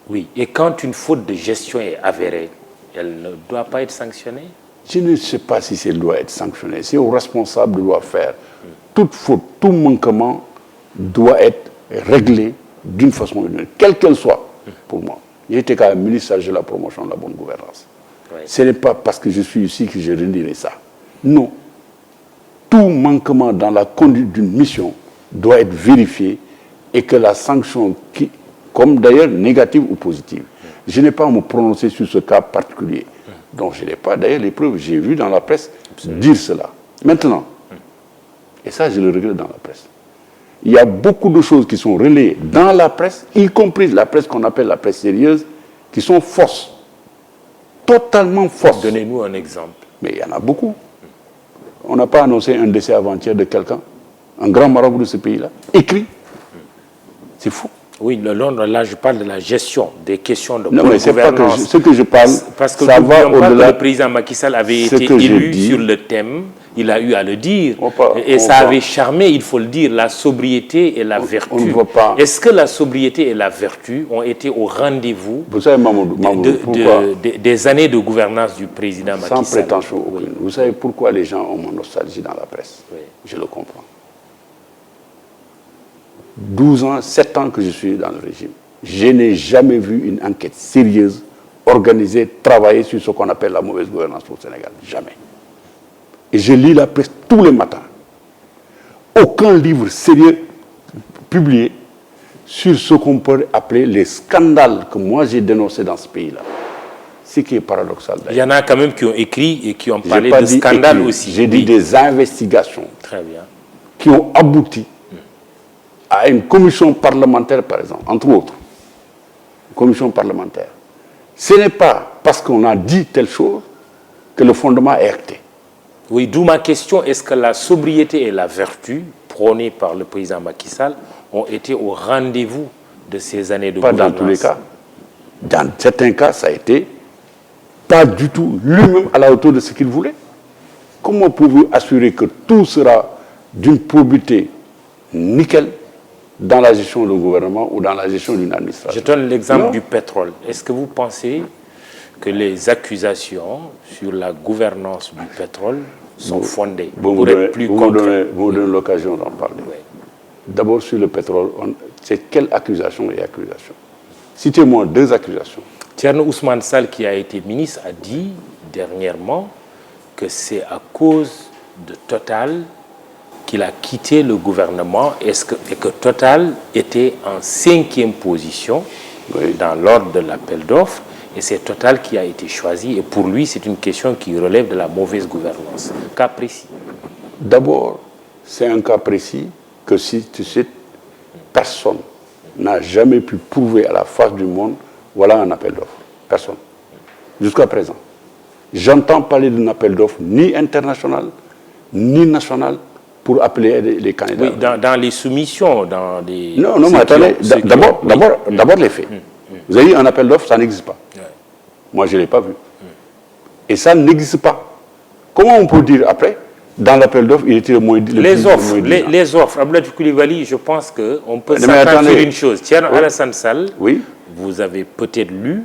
Oui, et quand une faute de gestion est avérée, elle ne doit pas être sanctionnée? Je ne sais pas si elle doit être sanctionnée. C'est au responsable de doit faire. Toute faute, tout manquement doit être réglé d'une façon ou d'une autre, quelle qu'elle soit, pour moi. J'étais quand même ministre chargé de la promotion de la bonne gouvernance. Oui. Ce n'est pas parce que je suis ici que je redirai ça. Non. Tout manquement dans la conduite d'une mission doit être vérifié et que la sanction, comme d'ailleurs négative ou positive, je n'ai pas à me prononcer sur ce cas particulier. Donc je n'ai pas d'ailleurs les preuves. J'ai vu dans la presse dire cela. Maintenant, et ça je le regrette dans la presse, il y a beaucoup de choses qui sont relayées dans la presse, y compris la presse qu'on appelle la presse sérieuse, qui sont fausses. Totalement fausses. Donnez-nous un exemple. Mais il y en a beaucoup. On n'a pas annoncé un décès avant-hier de quelqu'un, un grand marabout de ce pays-là, écrit. C'est fou. Oui, là, je parle de la gestion des questions de non, mais c'est pas que ce que je parle, parce que ça va au-delà. Le président Macky Sall avait été élu sur le thème, il a eu à le dire, et ça avait charmé, il faut le dire, la sobriété et la vertu. Est-ce que la sobriété et la vertu ont été au rendez-vous des années de gouvernance du président Macky Sall? Sans prétention aucune. Oui. Vous savez pourquoi les gens ont mon nostalgie dans la presse? Oui. Je le comprends. 12 ans, 7 ans que je suis dans le régime. Je n'ai jamais vu une enquête sérieuse, organisée, travailler sur ce qu'on appelle la mauvaise gouvernance pour le Sénégal. Jamais. Et je lis la presse tous les matins. Aucun livre sérieux publié sur ce qu'on peut appeler les scandales que moi j'ai dénoncés dans ce pays-là. Ce qui est paradoxal. Il y en a quand même qui ont écrit et qui ont parlé de scandales aussi. J'ai dit des investigations. Très bien. Qui ont abouti à une commission parlementaire, par exemple, entre autres. Une commission parlementaire. Ce n'est pas parce qu'on a dit telle chose que le fondement est acté. Oui, d'où ma question, est-ce que la sobriété et la vertu prônées par le président Macky Sall ont été au rendez-vous de ces années de gouvernance? Pas dans tous les cas. Dans certains cas, ça a été pas du tout lui-même à la hauteur de ce qu'il voulait. Comment pouvez-vous assurer que tout sera d'une probité nickel dans la gestion du gouvernement ou dans la gestion d'une administration? Je donne l'exemple du pétrole. Est-ce que vous pensez que les accusations sur la gouvernance du pétrole sont fondées? Vous me donnez l'occasion d'en parler. Oui. D'abord, sur le pétrole, c'est quelle accusation et accusation? Citez-moi 2 accusations. Thierno Ousmane Sall, qui a été ministre, a dit dernièrement que c'est à cause de Total qu'il a quitté le gouvernement et que Total était en 5e position dans l'ordre de l'appel d'offres, et c'est Total qui a été choisi, et pour lui c'est une question qui relève de la mauvaise gouvernance. Cas précis. D'abord, c'est un cas précis que si tu cites, personne n'a jamais pu prouver à la face du monde, voilà un appel d'offres. Personne. Jusqu'à présent. J'entends parler d'un appel d'offres ni international, ni national, pour appeler les candidats. Oui, dans les soumissions, dans les... Non, mais attendez, d'abord les faits. Vous avez dit un appel d'offres, ça n'existe pas. Ouais. Moi, je ne l'ai pas vu. Et ça n'existe pas. Comment on peut dire après, dans l'appel d'offres, il était le moins... Les offres, Abdoulaye Coulibaly, je pense qu'on peut s'attendre sur une chose. Thierno Alassane Sall, vous avez peut-être lu,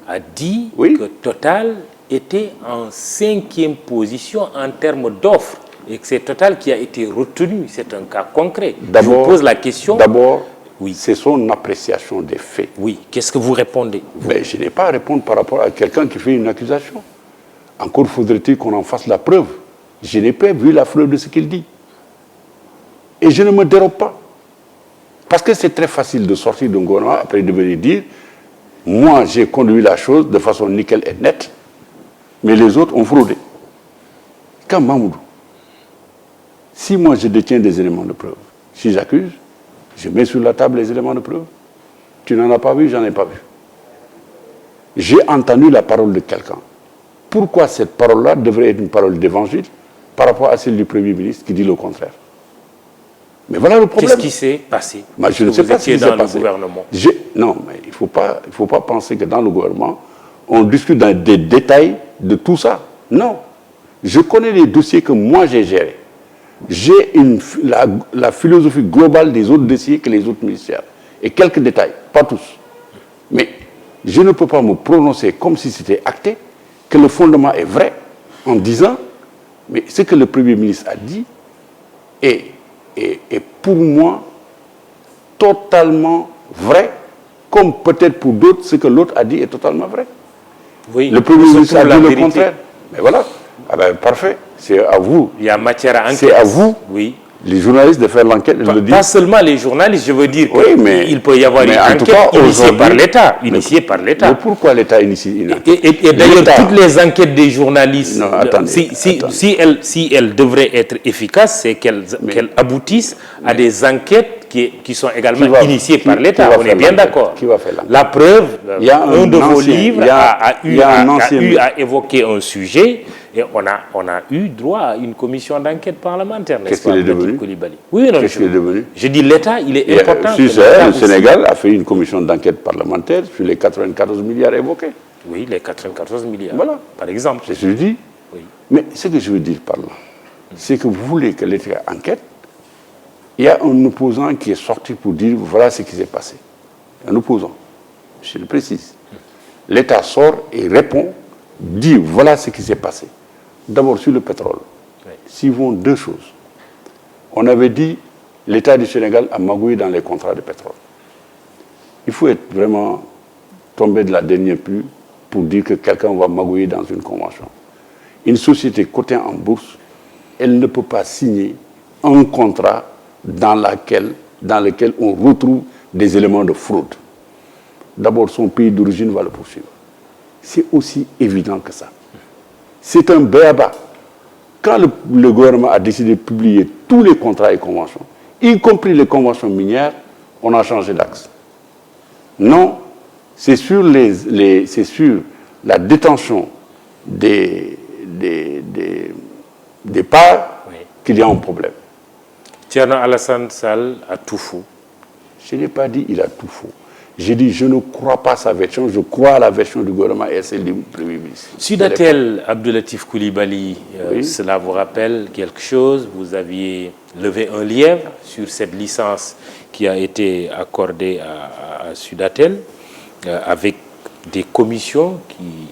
a dit que Total était en 5e position en termes d'offres. Et que c'est Total qui a été retenu. C'est un cas concret. Je vous pose la question. D'abord, c'est son appréciation des faits. Oui. Qu'est-ce que vous répondez? Je n'ai pas à répondre par rapport à quelqu'un qui fait une accusation. Encore faudrait-il qu'on en fasse la preuve. Je n'ai pas vu la preuve de ce qu'il dit. Et je ne me dérobe pas. Parce que c'est très facile de sortir d'un gouvernement après de venir dire « Moi, j'ai conduit la chose de façon nickel et nette, mais les autres ont fraudé. » Quand Mamoudou, si moi je détiens des éléments de preuve, si j'accuse, je mets sur la table les éléments de preuve. Tu n'en as pas vu, j'en ai pas vu. J'ai entendu la parole de quelqu'un. Pourquoi cette parole-là devrait être une parole d'évangile par rapport à celle du Premier ministre qui dit le contraire? Mais voilà le problème. Qu'est-ce qui s'est passé? Moi, je ne sais pas ce qui s'est dans le passé. gouvernement. Non, mais il faut pas penser que dans le gouvernement, on discute dans des détails de tout ça. Non. Je connais les dossiers que moi j'ai gérés. J'ai la philosophie globale des autres dossiers que les autres ministères. Et quelques détails, pas tous. Mais je ne peux pas me prononcer comme si c'était acté, que le fondement est vrai, en disant, mais ce que le Premier ministre a dit est pour moi totalement vrai, comme peut-être pour d'autres, ce que l'autre a dit est totalement vrai. Oui, le Premier ministre a dit le contraire. Mais voilà, ah ben, parfait, c'est à vous. Il y a matière à enquête. C'est à vous, oui, les journalistes, de faire l'enquête. Pas seulement les journalistes, je veux dire qu'il peut y avoir une enquête initiée par l'État. Mais pourquoi l'État initie Et d'ailleurs, toutes les enquêtes des journalistes, non, attendez. Si elles devraient être efficaces, c'est qu'elles aboutissent à des enquêtes qui sont également initiées par l'État. On est bien d'accord. Qui va faire l'enquête? La preuve, un de vos livres a eu à évoquer un sujet. Et on a eu droit à une commission d'enquête parlementaire, n'est-ce pas? Qu'est-ce qu'il est devenu? Oui, non, Qu'est-ce qu'il est devenu? Je dis l'État, il est important. Le Sénégal a fait une commission d'enquête parlementaire sur les 94 milliards évoqués. Oui, les 94 milliards, voilà. Par exemple. C'est ce que je dis. Oui. Mais ce que je veux dire par là, c'est que vous voulez que l'État enquête. Il y a un opposant qui est sorti pour dire voilà ce qui s'est passé. Un opposant, je le précise. L'État sort et répond, dit voilà ce qui s'est passé. D'abord sur le pétrole. Oui. Suivons deux choses. On avait dit l'État du Sénégal a magouillé dans les contrats de pétrole. Il faut être vraiment tombé de la dernière pluie pour dire que quelqu'un va magouiller dans une convention. Une société cotée en bourse, elle ne peut pas signer un contrat dans lequel on retrouve des éléments de fraude. D'abord, son pays d'origine va le poursuivre. C'est aussi évident que ça. C'est un béaba. Quand le gouvernement a décidé de publier tous les contrats et conventions, y compris les conventions minières, on a changé d'axe. Non, c'est sur la détention des parts qu'il y a un problème. Thierno Alassane Sall a tout faux. Je n'ai pas dit qu'il a tout faux. J'ai dit je ne crois pas à sa version, je crois à la version du gouvernement et celle du Premier ministre. Sudatel Abdoulatif Coulibaly, cela vous rappelle quelque chose? Vous aviez levé un lièvre sur cette licence qui a été accordée à Sudatel avec des commissions qui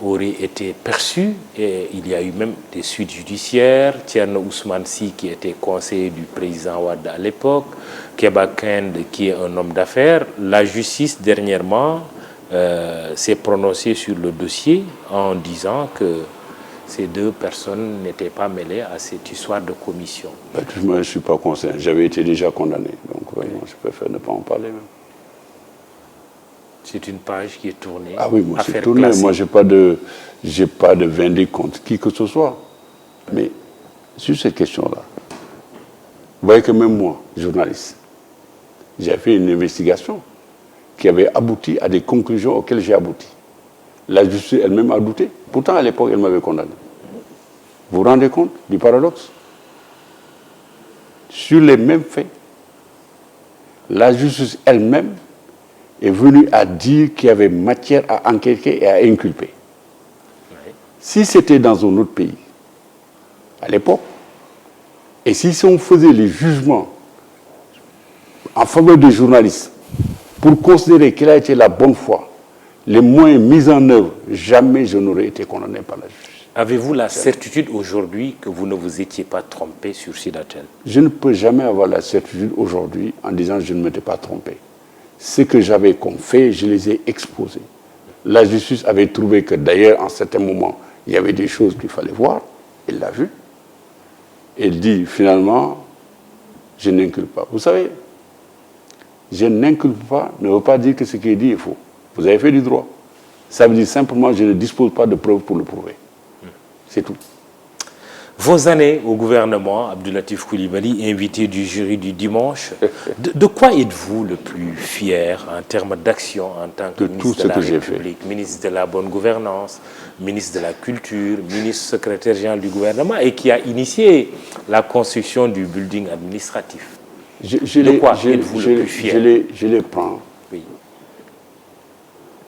auraient été perçues, et il y a eu même des suites judiciaires. Thierno Ousmane Sy, qui était conseiller du président Wade à l'époque, Keba Kende, qui est un homme d'affaires. La justice, dernièrement, s'est prononcée sur le dossier en disant que ces deux personnes n'étaient pas mêlées à cette histoire de commission. Moi, je ne suis pas concerné. J'avais été déjà condamné. Donc, vraiment, je préfère ne pas en parler même. C'est une page qui est tournée. Ah oui, moi c'est tourné. Moi, je n'ai pas de vindicte contre qui que ce soit. Mais sur cette question-là, vous voyez que même moi, journaliste, j'ai fait une investigation qui avait abouti à des conclusions auxquelles j'ai abouti. La justice elle-même a douté. Pourtant, à l'époque, elle m'avait condamné. Vous vous rendez compte du paradoxe? Sur les mêmes faits, la justice elle-même est venue à dire qu'il y avait matière à enquêter et à inculper. Oui. Si c'était dans un autre pays, à l'époque, et si on faisait les jugements en faveur des journalistes pour considérer quelle a été la bonne foi, les moyens mis en œuvre, jamais je n'aurais été condamné par la justice. Avez-vous la certitude aujourd'hui que vous ne vous étiez pas trompé sur Sudatel? Je ne peux jamais avoir la certitude aujourd'hui en disant que je ne m'étais pas trompé. Ce que j'avais comme fait, je les ai exposés. La justice avait trouvé que d'ailleurs, en certains moments, il y avait des choses qu'il fallait voir. Elle l'a vu. Elle dit finalement, je n'inculpe pas. Vous savez, je n'inculpe pas ne veut pas dire que ce qui est dit est faux. Vous avez fait du droit. Ça veut dire simplement que je ne dispose pas de preuves pour le prouver. C'est tout. Vos années au gouvernement, Abdou Latif Coulibaly, invité du jury du dimanche, de quoi êtes-vous le plus fier en termes d'action en tant que ministre de la République, ministre de la bonne gouvernance, ministre de la culture, ministre secrétaire général du gouvernement et qui a initié la construction du building administratif? De quoi êtes-vous le plus fier? Je les prends. Oui.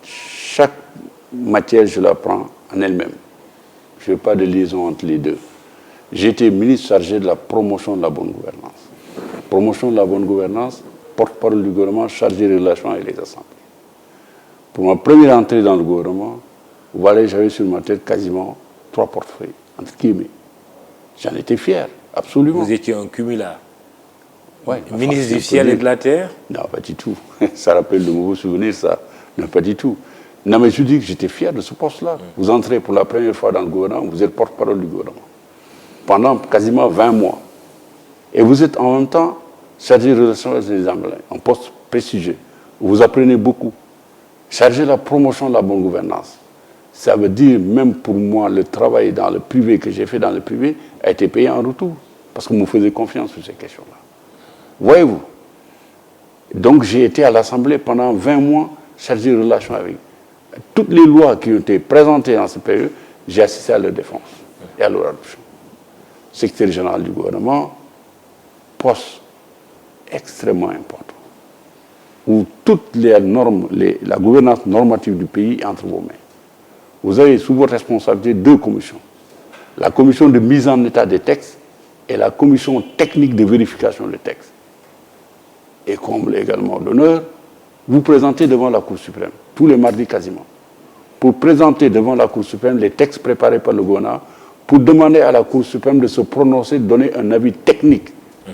Chaque matière, je la prends en elle-même. Je n'ai pas de liaison entre les deux. J'ai été ministre chargé de la promotion de la bonne gouvernance. Promotion de la bonne gouvernance, porte-parole du gouvernement chargé des relations avec les assemblées. Pour ma première entrée dans le gouvernement, voilà, j'avais sur ma tête quasiment 3 portefeuilles, entre guillemets. J'en étais fier, absolument. Vous étiez un cumulard. Ouais, ministre du ciel et de la terre? Non, pas du tout. Ça rappelle de mauvais souvenirs, ça. Non, pas du tout. Non, mais je dis que j'étais fier de ce poste-là. Vous entrez pour la première fois dans le gouvernement, vous êtes porte-parole du gouvernement. Pendant quasiment 20 mois. Et vous êtes en même temps chargé de relations avec les assemblées, un poste prestigieux. Vous apprenez beaucoup. Chargé de la promotion de la bonne gouvernance. Ça veut dire, même pour moi, le travail dans le privé que j'ai fait dans le privé a été payé en retour. Parce que vous me faisiez confiance sur ces questions-là. Voyez-vous. Donc j'ai été à l'Assemblée pendant 20 mois chargé de relations avec. Toutes les lois qui ont été présentées dans cette période, j'ai assisté à leur défense et à leur adoption. Secrétaire général du gouvernement, poste extrêmement important, où toutes les normes, la gouvernance normative du pays est entre vos mains. Vous avez sous votre responsabilité 2 commissions. La commission de mise en état des textes et la commission technique de vérification des textes. Et comble également d'honneur, vous présentez devant la Cour suprême, tous les mardis quasiment, pour présenter devant la Cour suprême les textes préparés par le gouvernement, pour demander à la Cour suprême de se prononcer, de donner un avis technique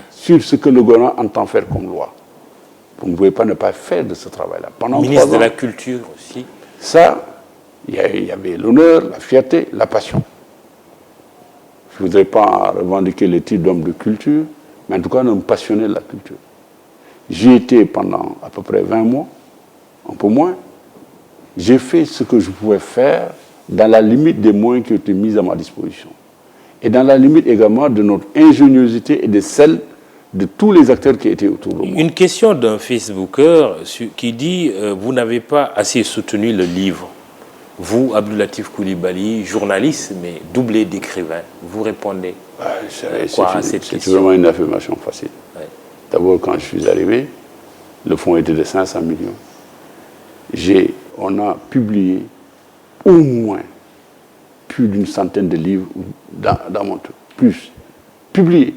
sur ce que le gouvernement entend faire comme loi. Vous ne pouvez pas ne pas faire de ce travail-là. Pendant ministre de la Culture aussi. Ça, il y avait l'honneur, la fierté, la passion. Je ne voudrais pas revendiquer le titre d'homme de culture, mais en tout cas, un homme passionné de la culture. J'y étais pendant à peu près 20 mois, un peu moins. J'ai fait ce que je pouvais faire dans la limite des moyens qui ont été mis à ma disposition. Et dans la limite également de notre ingéniosité et de celle de tous les acteurs qui étaient autour de moi. Une question d'un Facebooker qui dit vous n'avez pas assez soutenu le livre. Vous, Abdou Latif Coulibaly, journaliste, mais doublé d'écrivain, vous répondez quoi à cette question? C'est vraiment une affirmation facile. Ouais. D'abord, quand je suis arrivé, le fonds était de 500 millions. On a publié au moins plus d'une centaine de livres dans mon truc. Plus. Publié.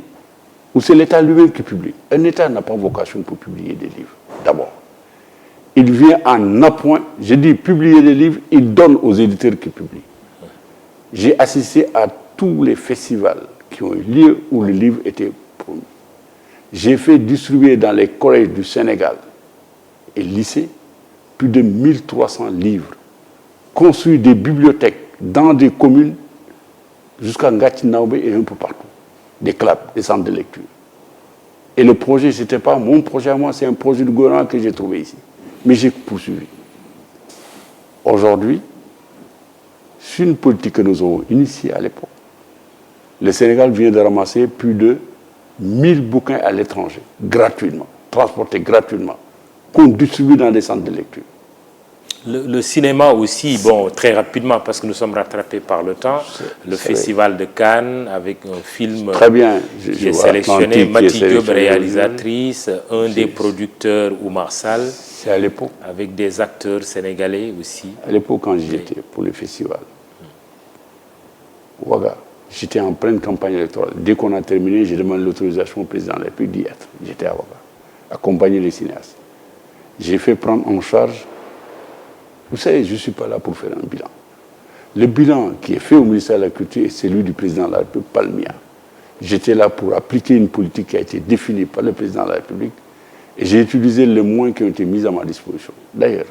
Ou c'est l'État lui-même qui publie. Un État n'a pas vocation pour publier des livres. D'abord. Il vient en appoint. Je dis publier des livres, il donne aux éditeurs qui publient. J'ai assisté à tous les festivals qui ont eu lieu où le livre était promu. J'ai fait distribuer dans les collèges du Sénégal et lycées plus de 1300 livres, construit des bibliothèques dans des communes jusqu'à Ngatinaoube et un peu partout. Des clubs, des centres de lecture. Et le projet, ce n'était pas mon projet à moi, c'est un projet du gouvernement que j'ai trouvé ici. Mais j'ai poursuivi. Aujourd'hui, c'est une politique que nous avons initiée à l'époque. Le Sénégal vient de ramasser plus de 1000 bouquins à l'étranger, gratuitement, transportés gratuitement, qu'on distribue dans des centres de lecture. Le cinéma aussi, bon, très rapidement, parce que nous sommes rattrapés par le temps. Le Festival de Cannes, avec un film très bien. Qui est sélectionné, Mati Diop, réalisatrice, un des producteurs, Oumar Sall. C'est à l'époque. Avec des acteurs sénégalais aussi. À l'époque, quand j'y étais pour le festival. Ouaga, j'étais en pleine campagne électorale. Dès qu'on a terminé, j'ai demandé l'autorisation au président de la République d'y être. J'étais à Ouaga, accompagner les cinéastes. J'ai fait prendre en charge. Vous savez, je ne suis pas là pour faire un bilan. Le bilan qui est fait au ministère de la Culture est celui du président de la République, pas le mien. J'étais là pour appliquer une politique qui a été définie par le président de la République et j'ai utilisé les moyens qui ont été mis à ma disposition. D'ailleurs,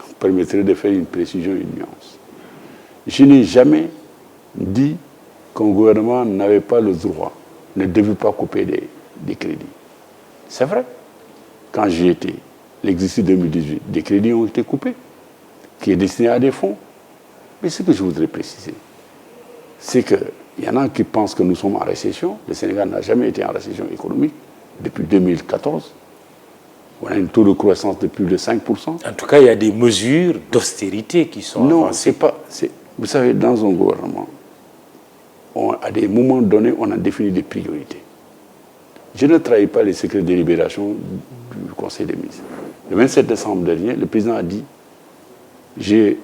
vous permettrez de faire une précision, une nuance. Je n'ai jamais dit qu'un gouvernement n'avait pas le droit, ne devait pas couper des crédits. C'est vrai. Quand j'y étais, l'exercice 2018, des crédits ont été coupés, qui est destiné à des fonds. Mais ce que je voudrais préciser, c'est que Il y en a qui pensent que nous sommes en récession. Le Sénégal n'a jamais été en récession économique depuis 2014. On a un taux de croissance de plus de 5%. En tout cas, il y a des mesures d'austérité qui sont avancées. Non, vous savez, dans un gouvernement, à des moments donnés, on a défini des priorités. Je ne trahis pas les secrets de délibération du Conseil des ministres. Le 27 décembre dernier, le président a dit « J'ai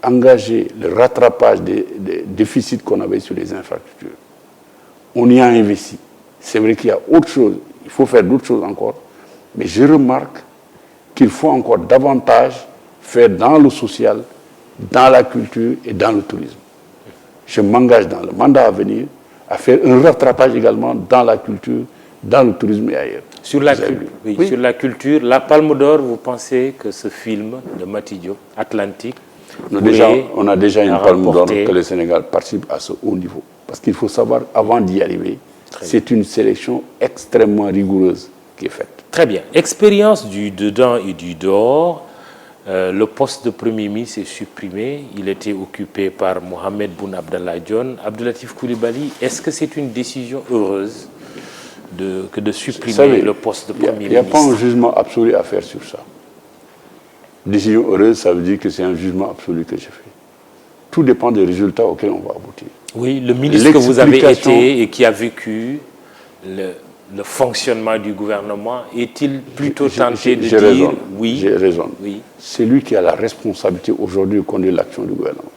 engagé le rattrapage des déficits qu'on avait sur les infrastructures. On y a investi. C'est vrai qu'il y a autre chose, il faut faire d'autres choses encore, mais je remarque qu'il faut encore davantage faire dans le social, dans la culture et dans le tourisme. Je m'engage dans le mandat à venir à faire un rattrapage également dans la culture, dans le tourisme et ailleurs. Sur la culture, la Palme d'Or, vous pensez que ce film de Mati Diop, Atlantique, on a déjà une Palme d'Or que le Sénégal participe à ce haut niveau. Parce qu'il faut savoir, avant d'y arriver, c'est une sélection extrêmement rigoureuse qui est faite. Très bien. Expérience du dedans et du dehors. Le poste de Premier ministre est supprimé. Il était occupé par Mohamed Boun Abdallah Dionne. Abdou Latif Coulibaly, est-ce que c'est une décision heureuse que de supprimer le poste de Premier ministre? Il n'y a pas un jugement absolu à faire sur ça. Décision heureuse, ça veut dire que c'est un jugement absolu que j'ai fait. Tout dépend des résultats auxquels on va aboutir. Oui, le ministre que vous avez été et qui a vécu le fonctionnement du gouvernement, est-il plutôt tenté de dire oui? J'ai raison. Oui. C'est lui qui a la responsabilité aujourd'hui de conduire l'action du gouvernement.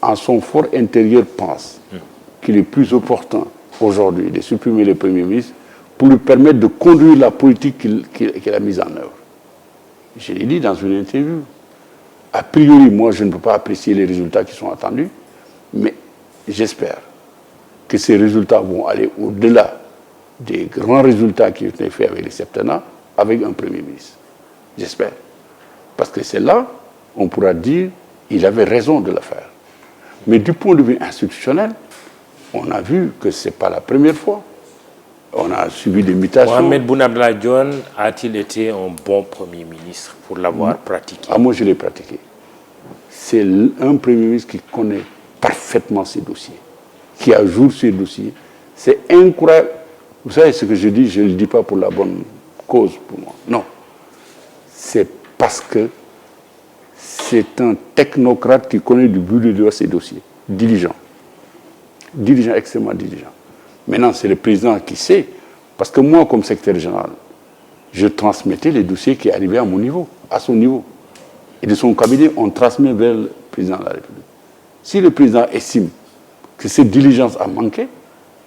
En son fort intérieur pense qu'il est plus opportun aujourd'hui de supprimer le Premier ministre pour lui permettre de conduire la politique qu'il a mise en œuvre. Je l'ai dit dans une interview. A priori, moi, je ne peux pas apprécier les résultats qui sont attendus, mais j'espère que ces résultats vont aller au-delà des grands résultats qui ont été faits avec les septennats, avec un Premier ministre. J'espère. Parce que c'est là, on pourra dire, il avait raison de le faire. Mais du point de vue institutionnel, on a vu que ce n'est pas la première fois. On a subi des mutations. Mohamed Boun Abdallah Dionne a-t-il été un bon Premier ministre pour l'avoir pratiqué? Moi, je l'ai pratiqué. C'est un Premier ministre qui connaît parfaitement ses dossiers, qui a jour ses dossiers. C'est incroyable. Vous savez ce que je dis, je ne le dis pas pour la bonne cause pour moi. Non. C'est parce que c'est un technocrate qui connaît du bout de ses dossiers. Diligent. Diligent, extrêmement diligent. Maintenant, c'est le président qui sait. Parce que moi, comme secrétaire général, je transmettais les dossiers qui arrivaient à mon niveau, à son niveau. Et de son cabinet, on transmet vers le président de la République. Si le président estime que cette diligence a manqué,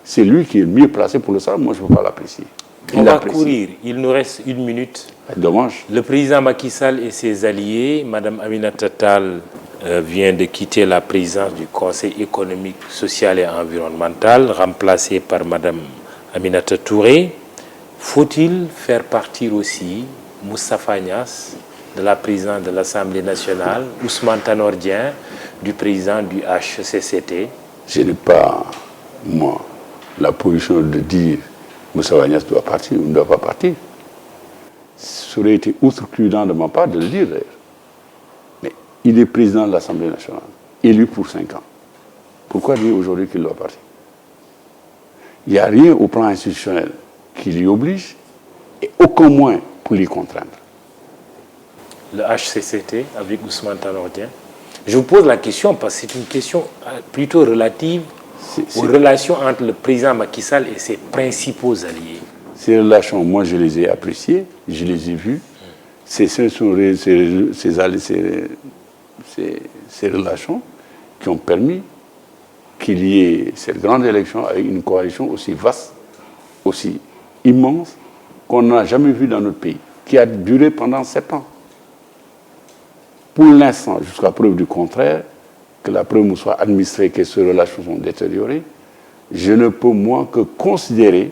c'est lui qui est le mieux placé pour le savoir. Moi, je ne peux pas l'apprécier. On va courir. Il nous reste 1 minute. Dommage. Le président Macky Sall et ses alliés, Mme Aminata Tall vient de quitter la présidence du Conseil économique, social et environnemental, remplacée par Mme Aminata Touré. Faut-il faire partir aussi Moustapha Niasse de la présidence de l'Assemblée nationale, Ousmane Tanor Dieng du président du HCCT? Je n'ai pas, moi, la position de dire Moustapha Niasse doit partir ou ne doit pas partir. Ça aurait été outrecuidant de ma part de le dire d'ailleurs. Mais il est président de l'Assemblée nationale, élu pour 5 ans. Pourquoi dire aujourd'hui qu'il doit partir? Il n'y a rien au plan institutionnel qui l'y oblige, et aucun moyen pour l'y contraindre. Le HCCT avec Ousmane Tanor Dieng. Je vous pose la question parce que c'est une question plutôt relative aux relations entre le président Macky Sall et ses principaux alliés. Ces relations, moi, je les ai appréciées, je les ai vues. Ce sont ces relations qui ont permis qu'il y ait cette grande élection avec une coalition aussi vaste, aussi immense, qu'on n'a jamais vue dans notre pays, qui a duré pendant 7 ans. Pour l'instant, jusqu'à preuve du contraire, que la preuve nous soit administrée que ces relations sont détériorées, je ne peux, moi, que considérer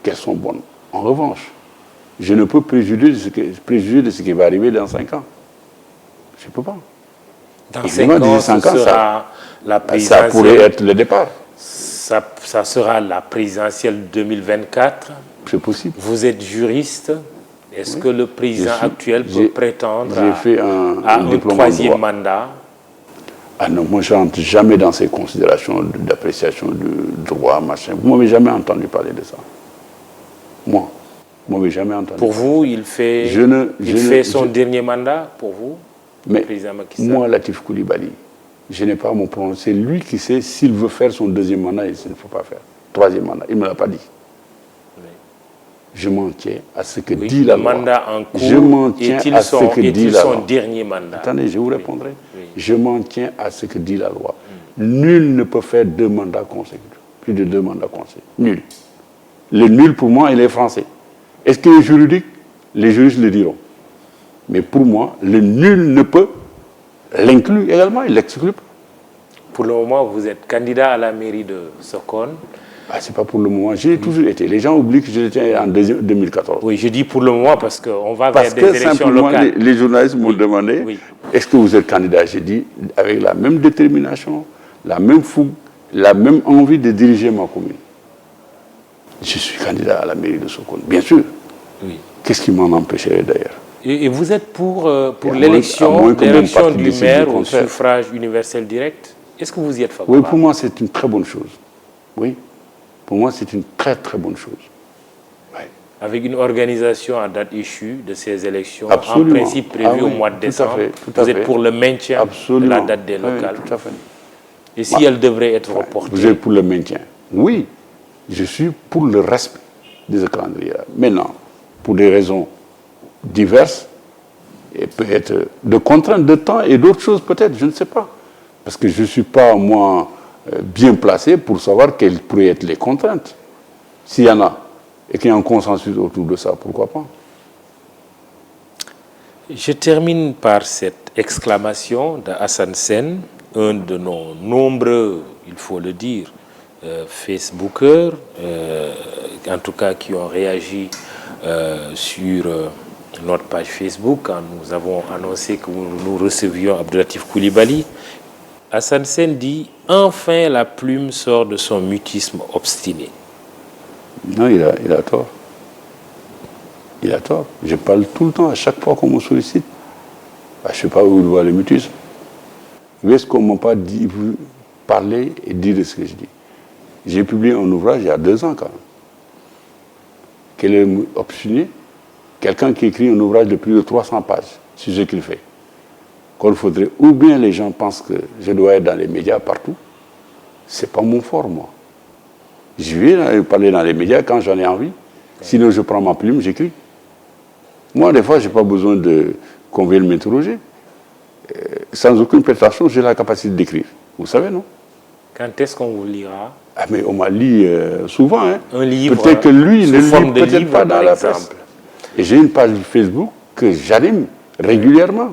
qu'elles sont bonnes. En revanche, je ne peux préjuger de ce qui va arriver dans 5 ans. Je ne peux pas. Dans 5 ans, ça pourrait être le départ. Ça sera la présidentielle 2024. C'est possible. Vous êtes juriste. Est-ce que le président actuel peut prétendre à un 3e mandat? Ah non, moi je n'entre jamais dans ces considérations d'appréciation de droit, machin. Vous ne m'avez jamais entendu parler de ça. Moi, vous ne m'avez jamais entendu. Pour vous, il fait, son dernier mandat, pour vous, mais le président Macky Sall. Moi, Latif Coulibaly, je n'ai pas à me prononcer. Lui qui sait s'il veut faire son deuxième mandat et s'il ne faut pas faire. Troisième mandat, il ne me l'a pas dit. Oui. Je m'en tiens à ce que dit la loi. Le mandat en cours, je m'en tiens à ce que dit la loi. Son dernier mandat. Attendez, je vous répondrai. Oui. Je m'en tiens à ce que dit la loi. Nul ne peut faire 2 mandats consécutifs. Plus de 2 mandats consécutifs. Nul. Le nul, pour moi, il est français. Est-ce qu'il est juridique? Les juristes le diront. Mais pour moi, le nul ne peut l'inclure également, il l'exclut pas. Pour le moment, vous êtes candidat à la mairie de Sokone. Ah, c'est pas pour le moment, j'ai toujours été. Les gens oublient que je l'étais en 2014. Oui, je dis pour le moment parce qu'on va vers des élections locales. Les journalistes m'ont demandé, est-ce que vous êtes candidat? J'ai dit, avec la même détermination, la même fougue, la même envie de diriger ma commune. Je suis candidat à la mairie de Sokone, bien sûr. Oui. Qu'est-ce qui m'en empêcherait d'ailleurs? Et vous êtes pour l'élection du maire au suffrage universel direct? Est-ce que vous y êtes favorable? Oui, pour moi, c'est une très bonne chose. Oui, pour moi, c'est une très, très bonne chose. Oui. Avec une organisation à date échue de ces élections, absolument. En principe prévue au mois de décembre, vous êtes pour le maintien de la date des locales? Oui, tout à fait. Et si elle devrait être reportée? Vous êtes pour le maintien? Oui, je suis pour le respect des calendriers. Maintenant, pour des raisons diverses, et peut-être de contraintes de temps et d'autres choses peut-être, je ne sais pas. Parce que je ne suis pas, moi, bien placé pour savoir quelles pourraient être les contraintes. S'il y en a, et qu'il y a un consensus autour de ça, pourquoi pas? Je termine par cette exclamation d'Hassan Sen, un de nos nombreux, il faut le dire, Facebookers, en tout cas qui ont réagi sur notre page Facebook quand nous avons annoncé que nous recevions Abdoulatif Coulibaly. Hassan Sen dit « Enfin la plume sort de son mutisme obstiné ». Non, il a tort. Il a tort. Je parle tout le temps, à chaque fois qu'on me sollicite. Je ne sais pas où il voit le mutisme. Est-ce qu'on ne m'a pas dit, parler et dire ce que je dis? J'ai publié un ouvrage il y a 2 ans quand même. Quel est obstiné? Quelqu'un qui écrit un ouvrage de plus de 300 pages sur ce qu'il fait. Qu'il faudrait, ou bien les gens pensent que je dois être dans les médias partout. Ce n'est pas mon fort, moi. Je vais parler dans les médias quand j'en ai envie. Sinon, je prends ma plume, j'écris. Moi, des fois, je n'ai pas besoin qu'on vienne m'interroger. Sans aucune prétention, j'ai la capacité d'écrire. Vous savez, non? Quand est-ce qu'on vous lira? Ah, mais on m'a lu souvent. Hein. Un livre. Peut-être que lui ne lit peut-être pas dans la presse. Et j'ai une page Facebook que j'anime régulièrement.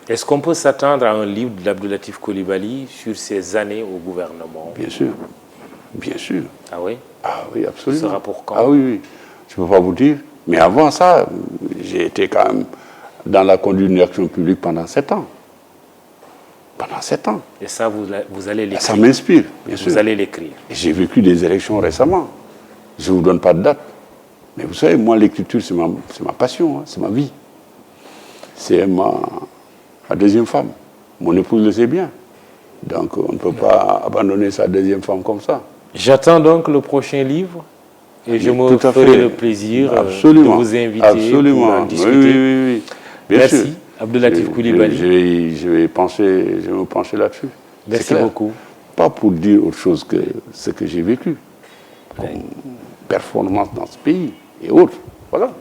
Est-ce qu'on peut s'attendre à un livre d'Abdoulatif Coulibaly sur ses années au gouvernement? Bien sûr. Bien sûr. Ah oui? Ah oui, absolument. Ce sera pour quand? Ah oui, oui. Je ne peux pas vous dire. Mais avant ça, j'ai été quand même dans la conduite d'une action publique pendant 7 ans. Pendant 7 ans. Et ça, vous allez l'écrire? Ça m'inspire, bien sûr. Vous allez l'écrire? J'ai vécu des élections récemment. Je ne vous donne pas de date. Mais vous savez, moi, l'écriture, c'est ma passion, hein, c'est ma vie. C'est ma deuxième femme. Mon épouse le sait bien. Donc, on ne peut pas abandonner sa deuxième femme comme ça. J'attends donc le prochain livre et je me ferai le plaisir de vous inviter pour en discuter. Oui. Bien Merci, sûr. Abdoulatif Coulibaly. Je vais me pencher là-dessus. Merci beaucoup. Pas pour dire autre chose que ce que j'ai vécu, comme performance dans ce pays et autres. Voilà.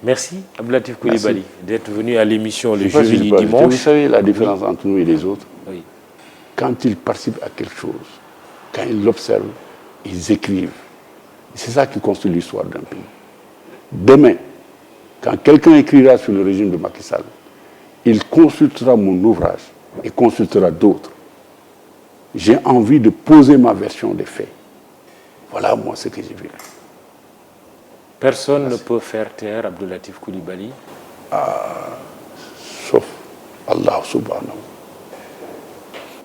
Merci, Abdoulatif Coulibaly, d'être venu à l'émission le jeudi dimanche. Vous savez la différence entre nous et les autres? Oui. Quand ils participent à quelque chose, quand ils l'observent, ils écrivent. C'est ça qui construit l'histoire d'un pays. Demain, quand quelqu'un écrira sur le régime de Macky Sall, il consultera mon ouvrage et consultera d'autres. J'ai envie de poser ma version des faits. Voilà, moi, ce que j'ai vu. Personne ne peut faire taire Abdoulatif Coulibaly. Sauf Allah subhanahu.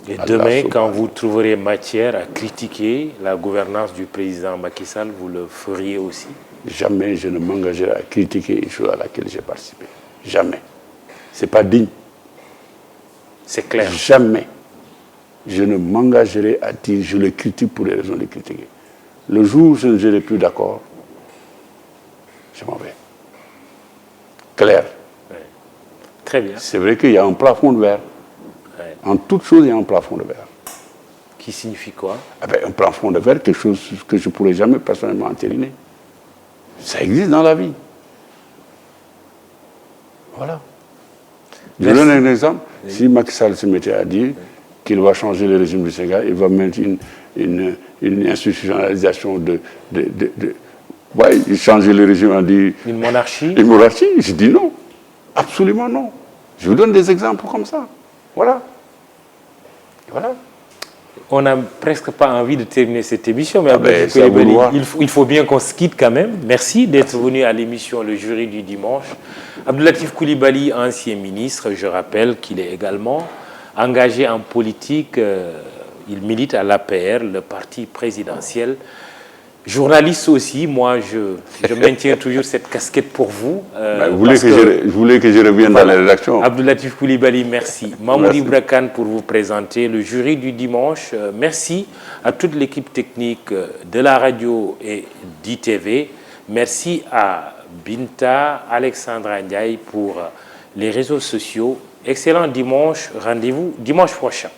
Et demain, quand vous trouverez matière à critiquer la gouvernance du président Macky Sall, vous le feriez aussi? Jamais je ne m'engagerai à critiquer une chose à laquelle j'ai participé. Jamais. Ce n'est pas digne. C'est clair. Jamais. je ne m'engagerai à dire je le critique pour les raisons de critiquer. Le jour où je ne serai plus d'accord, je m'en vais. Clair. Ouais. Très bien. C'est vrai qu'il y a un plafond de verre. Ouais. En toute chose, il y a un plafond de verre. Qui signifie quoi? Un plafond de verre, quelque chose que je ne pourrais jamais personnellement entériner. Ça existe dans la vie. Voilà. Je donne un exemple. Oui. Si Macky Sall se mettait à dire qu'il va changer le régime du Sénégal, il va mettre une institutionnalisation il changer le régime, on dit... Une monarchie? Une monarchie, je dis non. Absolument non. Je vous donne des exemples comme ça. Voilà. Voilà. On n'a presque pas envie de terminer cette émission, mais il faut bien qu'on se quitte quand même. Merci d'être venu à l'émission Le Jury du Dimanche. Abdou Latif Coulibaly, ancien ministre, je rappelle qu'il est également engagé en politique. Il milite à l'APR, le parti présidentiel. Journaliste aussi, moi je maintiens toujours cette casquette pour vous. Vous voulez que je revienne dans la rédaction. Abdou Latif Coulibaly, merci. Mamoudi Ibra Kane pour vous présenter le jury du dimanche. Merci à toute l'équipe technique de la radio et d'ITV. Merci à Binta, Alexandra Ndiaye pour les réseaux sociaux. Excellent dimanche, rendez-vous dimanche prochain.